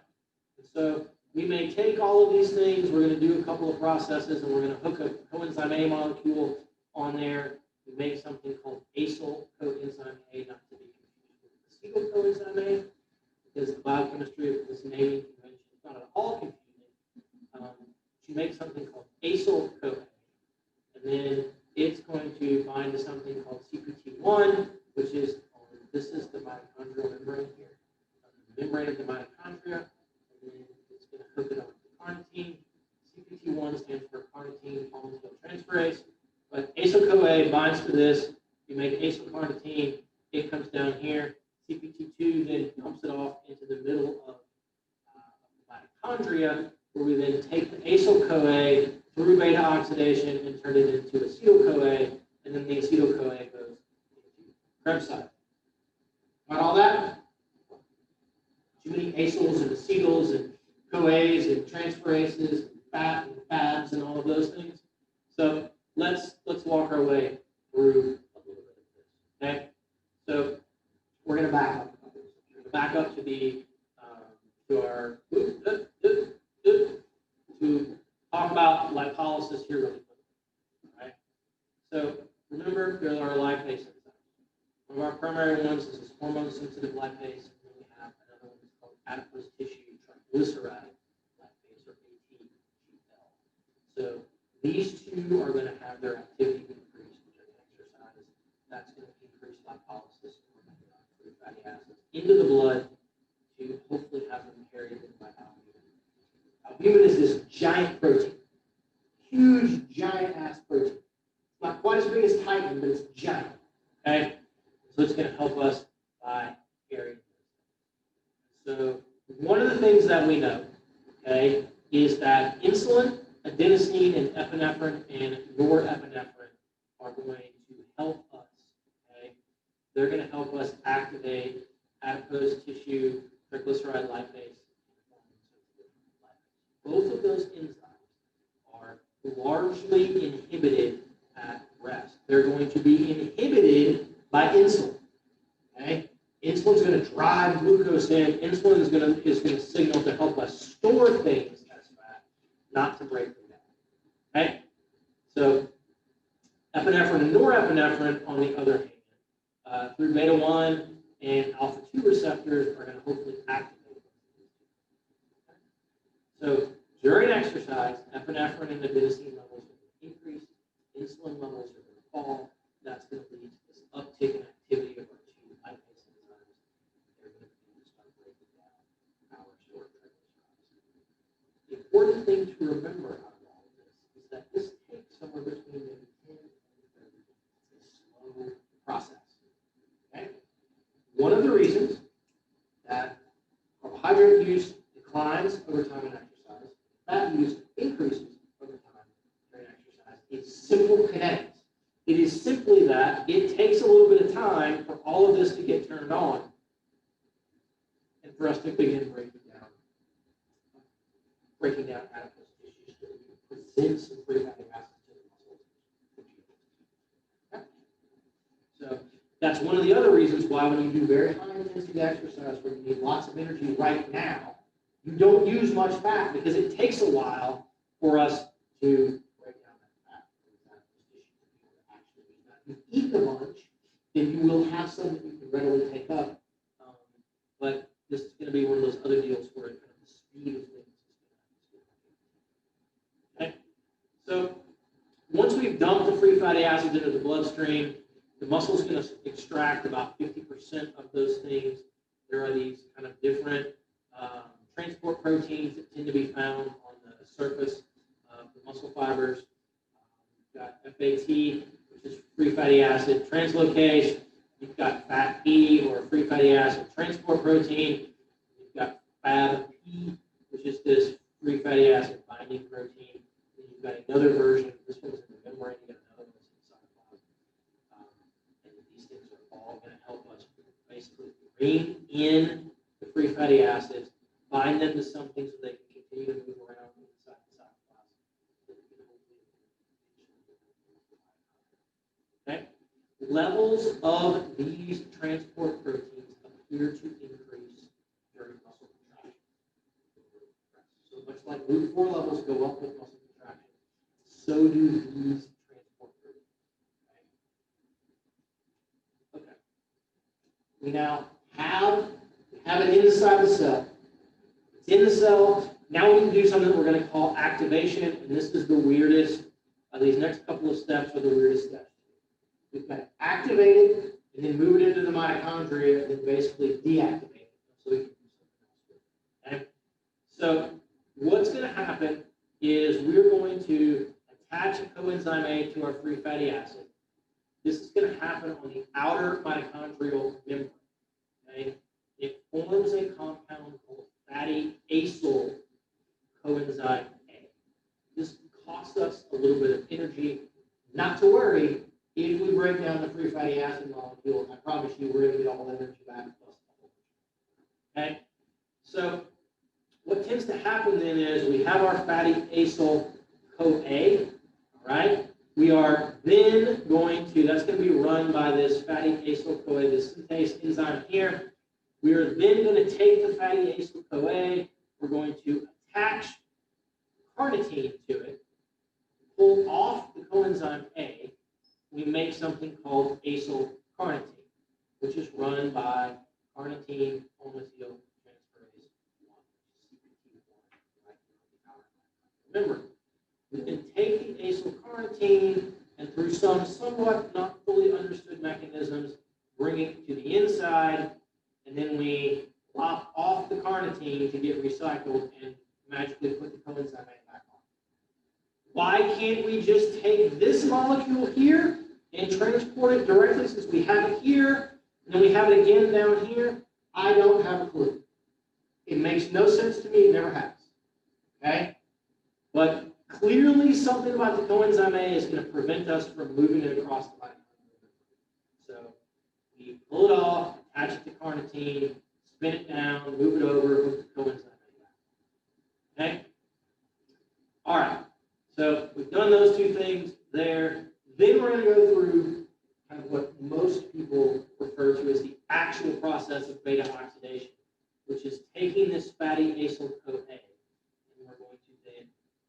And so we may take all of these things, we're going to do a couple of processes, and we're going to hook a coenzyme A molecule on there. We make something called acyl coenzyme A, not to be confused with acetyl coenzyme A, because the biochemistry of this naming convention is not at all confusing. You make something called acyl CoA, and then it's going to bind to something called CPT1, which is, this is the mitochondrial membrane here, the membrane of the mitochondria, and then it's going to hook it up to carnitine. CPT1 stands for carnitine palmitoyl transferase, but acyl-CoA binds to this. You make acylcarnitine, it comes down here. CPT2 then dumps it off into the middle of the mitochondria, where we then take the acyl-CoA through beta oxidation and turn it into acetyl-CoA, and then the acetyl-CoA goes into Krebs cycle. Got all that? Too many acyls and acetyls and CoAs and transferases and fat and fabs and all of those things. So let's walk our way through a little bit of this. Okay? So we're going to back up. We're going to back up to the to our to talk about lipolysis here really quick. All right? So remember, there are lipase enzymes. One of our primary ones is this hormone-sensitive lipase. And then we have another one that's called adipose tissue triglyceride lipase, or ATGL. So these two are going to have their activity increased with exercise. That's going to increase lipolysis of free fatty acids into the blood to hopefully have them carried in by albumin. Albumin is this giant protein, huge, giant-ass protein. It's not quite as big as Titan, but it's giant. Okay, so it's going to help us by carrying this. So one of the things that we know, okay, is that insulin, adenosine, and epinephrine and norepinephrine are going to help us. Okay, they're going to help us activate adipose tissue triglyceride lipase. Both of those enzymes are largely inhibited at rest. They're going to be inhibited by insulin. Okay? Insulin is going to drive glucose in. Insulin is going to signal to help us store things as fat, not to break them down. Okay? So epinephrine and norepinephrine, on the other hand, through beta 1 and alpha 2 receptors, are going to hopefully activate. So during exercise, epinephrine and adenosine levels are going to increase, insulin levels are going to fall. That's going to lead to this uptick in activity of our two lipase enzymes. They're going to start breaking down our stored triglycerides. The important thing to remember out of all of this is that this takes somewhere between maybe 10 and 30 minutes. It's a slow process. Okay? One of the reasons that carbohydrate use declines over time in exercise, fat use increases over time during exercise, is simple kinetics. It is simply that it takes a little bit of time for all of this to get turned on and for us to begin breaking down adipose tissues so that we can present some free fatty acids to the muscles. Okay. So that's one of the other reasons why when you do very high intensity exercise where you need lots of energy right now, you don't use much fat because it takes a while for us to break down that fat. If you eat the lunch, then you will have some that you can readily take up. But this is going to be one of those other deals where kind of the speed of things is going to. Okay. So once we've dumped the free fatty acids into the bloodstream, the muscle is going to extract about 50% of those things. There are these kind of different transport proteins that tend to be found on the surface of the muscle fibers. You've got FAT, which is free fatty acid translocase. You've got FAT-P, or free fatty acid transport protein. You've got FAB-P, which is this free fatty acid binding protein. And you've got another version. This one's in the membrane. You've got another one that's inside the plasma. And these things are all going to help us basically bring in the free fatty acids, bind them to something so they can continue to move around inside the cytoplasm. Okay? Levels of these transport proteins appear to increase during muscle contraction. So much like GLUT4 levels go up with muscle contraction, so do these transport proteins. Okay. We now have it inside the cell. It's in the cell. Now we can do something that we're going to call activation, and this is the weirdest. These next couple of steps are the weirdest steps. We've got to activate it, and then move it into the mitochondria, and then basically deactivate it so we can do something else with it. Okay? So what's going to happen is we're going to attach a coenzyme A to our free fatty acid. This is going to happen on the outer mitochondrial membrane. Okay? It forms a compound called fatty acyl coenzyme A. This costs us a little bit of energy. Not to worry, if we break down the free fatty acid molecule, I promise you we're going to get all that energy back plus the whole. Okay? So what tends to happen then is we have our fatty acyl CoA, all right? We are then going to, that's going to be run by this fatty acyl CoA, this synthase enzyme here. We are then going to take the fatty acyl CoA, we're going to attach carnitine to it, pull off the coenzyme A, we make something called acyl carnitine, which is run by carnitine palmitoyl transferase 1. Remember, we can take the acyl carnitine and through some somewhat not fully understood mechanisms, bring it to the inside, and then we lop off the carnitine to get recycled and magically put the coenzyme A back on. Why can't we just take this molecule here and transport it directly since we have it here, and then we have it again down here? I don't have a clue. It makes no sense to me. It never has. Okay? But clearly something about the coenzyme A is going to prevent us from moving it across the mitochondria. So we pull it off, attach it to carnitine, spin it down, move it over, put the coenzyme A back. Okay? All right. So we've done those two things there. Then we're going to go through kind of what most people refer to as the actual process of beta oxidation, which is taking this fatty acyl CoA, and we're going to then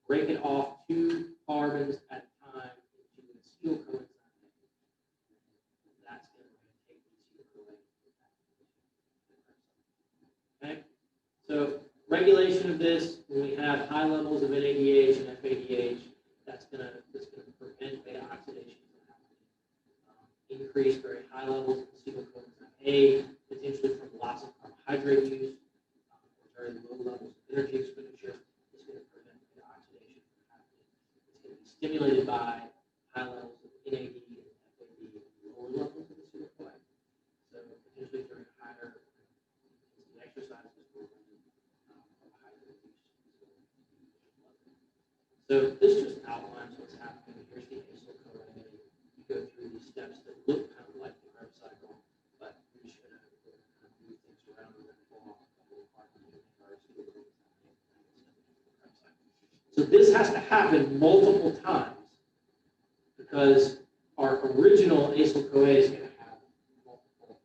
break it off 2 carbons at a time into an acetyl coenzyme. That's going to take the acetyl CoA. Okay? So regulation of this, when we have high levels of NADH and FADH, that's going to prevent beta oxidation from happening. Increase very high levels of acetyl coenzyme A, potentially from lots of carbohydrate use, very low levels of energy expenditure. It's going to prevent beta oxidation from happening. It's going to be stimulated by high levels of NAD and FAD, lower levels of acetyl CoA. So potentially during higher exercises, carbohydrate use. So this just outlines what's happening. Here's the acyl CoA. You go through these steps that look kind of like the Krebs cycle, but we're just going to kind of move things around and then pull off a couple of parts and make our acetyl CoA. So this has to happen multiple times because our original acyl CoA is going to have multiple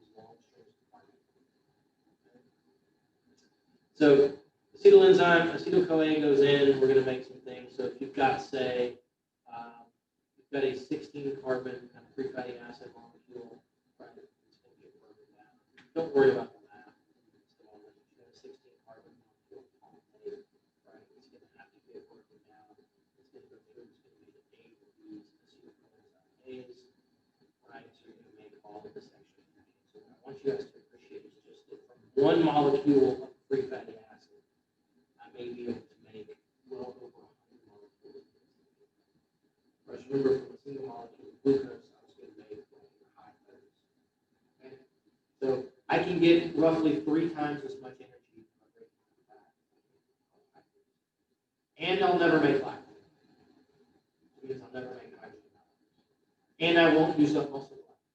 these long strings of carbon. So acetyl enzyme, acetyl CoA goes in, we're going to make some things. So if you've got, say, you've got a 16 carbon kind of free fatty acid molecule, right? It's going to get broken down. Don't worry about the math. You've got a 16 carbon molecule, right? It's going to have to get broken down. It's going to go through, it's going to be the 8 of these acetyl coenzyme A's, right? So you're going to make all of this extra energy. So what I want you guys to appreciate is just that from one molecule of free fatty acid, I may be able to make well over 100 molecules. Whereas remember, from a single molecule of glucose, I was going to make high 30s. Okay? So I can get roughly 3 times as much energy from a great fat. And I'll never make lactate. Which means I'll never make hydrogen. And I won't use up muscle glycogen.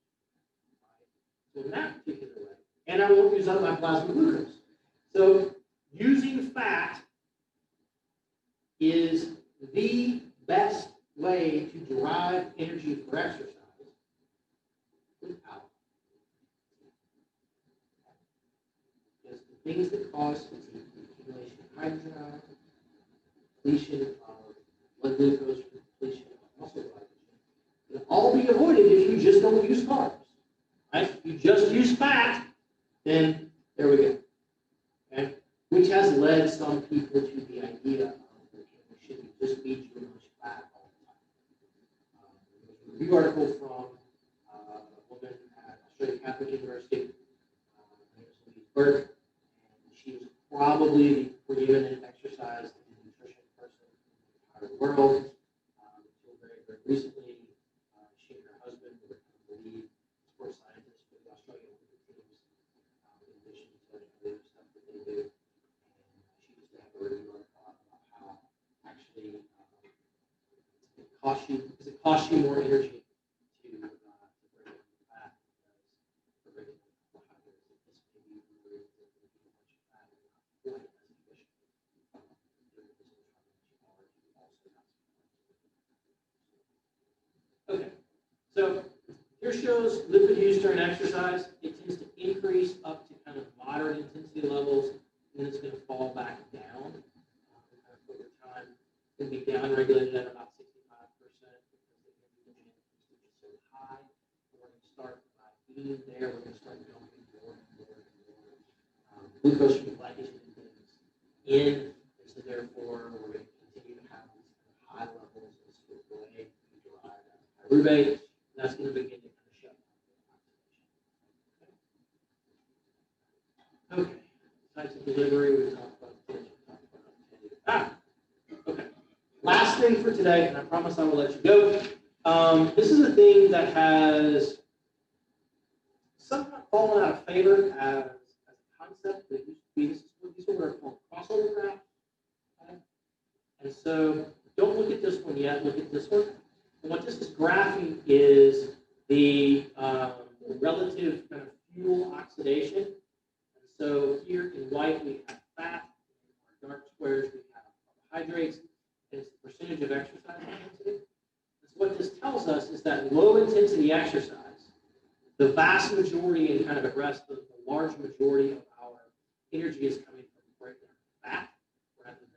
So in that particular way. And I won't use up my plasma glucose. So using fat is the best way to derive energy for exercise without. Because the things that cause fatigue, the accumulation of hydrogen ions, depletion of blood glucose, depletion of muscle glycogen, can all be avoided if you just don't use carbs. Right? If you just use fat, then there we go. Okay? Which has led some people to the idea of we should just feed you much fat all the time. There was a review article from a woman at Australia Catholic University, Burke, and she was probably the preeminent exercise and nutrition person in the entire world. recently, she and her husband were kind of the lead sports scientists for the Australian Olympic teams, in addition to the other stuff that they do. And she just had a regular thought about how actually it costs you, because it costs you more energy to break down the fat, because for breaking down carbohydrates, it just may be really to eat a bunch of fat and not quite as efficient. Okay, so here shows lipid use during exercise. It tends to increase up to kind of moderate intensity levels, and then it's going to fall back down kind of over time. It's going to be down regulated at about 65% because the insulin is so high. We're going to start by eating there. We're going to start dumping more and more and more glucose from the glycogen things in. And so therefore, we're going to continue to have these kind of high levels of glycogen derived out of pyruvate. That's going to begin to kind of shut down. Okay. Types of delivery, we talked about okay. Last thing for today, and I promise I will let you go. This is a thing that has somewhat fallen out of favor as a concept. That used to be, these are what are called crossover graphs. Okay? And so don't look at this one yet, look at this one. And what this is graphing is the relative kind of fuel oxidation. And so here in white we have fat, in our dark squares we have carbohydrates, and it's the percentage of exercise intensity. And so what this tells us is that low intensity exercise, the vast majority and kind of aggressive, the large majority of our energy is coming from breakdown of fat rather than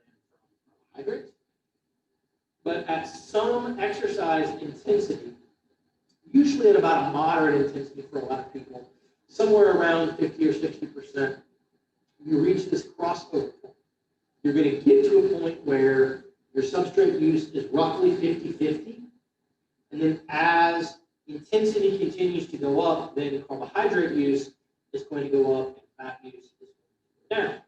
from carbohydrates. But at some exercise intensity, usually at about a moderate intensity for a lot of people, somewhere around 50 or 60%, you reach this crossover point. You're going to get to a point where your substrate use is roughly 50-50. And then as intensity continues to go up, then carbohydrate use is going to go up and fat use is going to go down.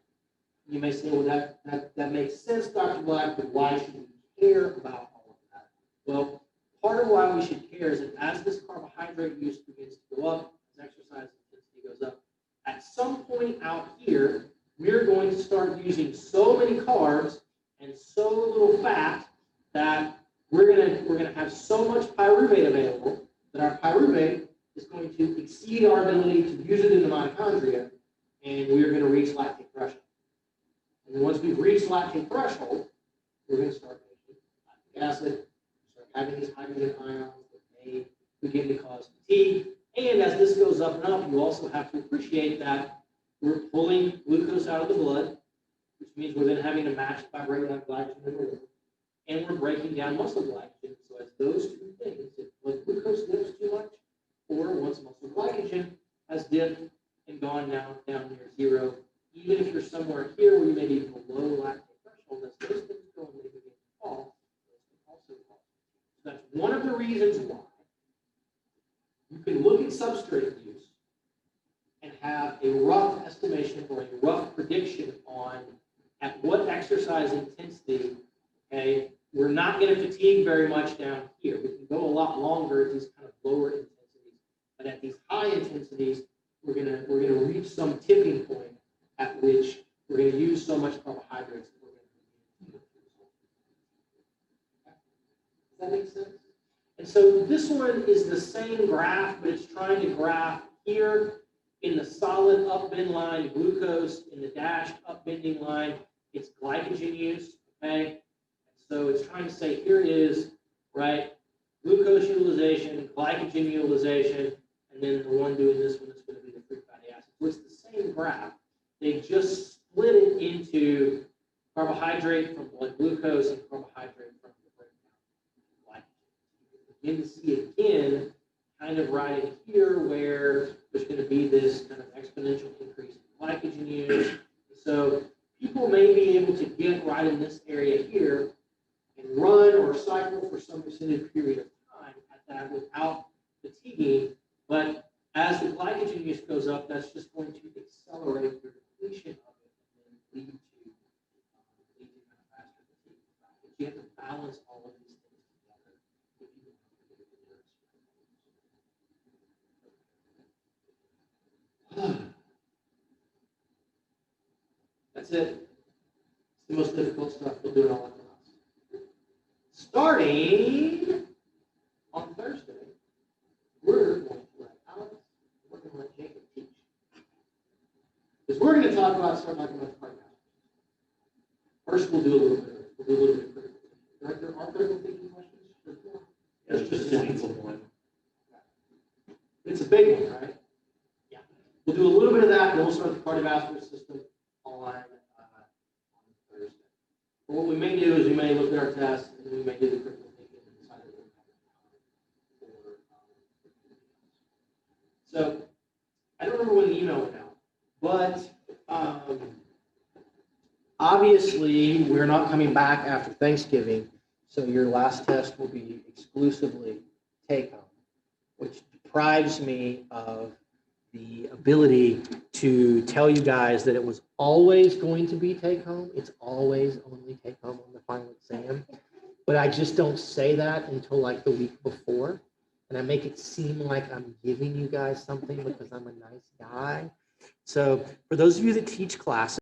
You may say, well, that makes sense, Dr. Black, but why should we care about all of that? Well, part of why we should care is that as this carbohydrate use begins to go up, as exercise intensity goes up, at some point out here, we're going to start using so many carbs and so little fat that we're gonna have so much pyruvate available that our pyruvate is going to exceed our ability to use it in the mitochondria, and we're going to reach lactate threshold. And then once we've reached lactate threshold, we're going to start making lactic acid, start having these hydrogen ions that may begin to cause fatigue. And as this goes up and up, you also have to appreciate that we're pulling glucose out of the blood, which means we're then having to match it by breaking down glycogen in the liver. And we're breaking down muscle glycogen. So as those two things, if blood glucose dips too much, or once muscle glycogen has dipped and gone down near zero, even if you're somewhere here where you may be below lactate threshold, as those things go and they begin to fall, those can also fall. So that's one of the reasons why you can look at substrate use and have a rough estimation or a rough prediction on at what exercise intensity, okay, we're not going to fatigue very much down here. We can go a lot longer at these kind of lower intensities, but at these high intensities, we're gonna reach some tipping point at which we're going to use so much carbohydrates that we're going to need. Does that make sense? And so this one is the same graph, but it's trying to graph here in the solid upbend line, glucose, in the dashed upbending line, it's glycogen use, okay? So it's trying to say here is, right, glucose utilization, glycogen utilization, and then the one doing this one is going to be the free fatty acids. So it's the same graph. They just split it into carbohydrate from blood glucose and carbohydrate from the breakdown glycogen. You begin to see again, kind of right in here where there's going to be this kind of exponential increase in glycogen use. So people may be able to get right in this area here and run or cycle for some extended period of time at that without fatiguing. But as the glycogen use goes up, that's just going to accelerate your depletion of it and then lead to kind of faster fatigue. But you have to balance all of these things together if you want That's it. It's the most difficult stuff we'll do in all of class. Starting on Thursday, we're going to let Alex, we're going to let Jacob teach. Because we're going to talk about something like the cardiovascular. First, we'll do a little bit of critical thinking. There are critical thinking questions? It's just a simple one. It's a big one, right? Yeah. We'll do a little bit of that, and then we'll start the cardiovascular system on Thursday. But what we may do is we may look at our tests, and then we may do the critical thinking and decide that we're going to So, I don't remember when the email went out, but obviously we're not coming back after Thanksgiving, so your last test will be exclusively take-home, which deprives me of the ability to tell you guys that it was always going to be take-home. It's always only take-home on the final exam, but I just don't say that until like the week before, and I make it seem like I'm giving you guys something because I'm a nice guy. So for those of you that teach classes,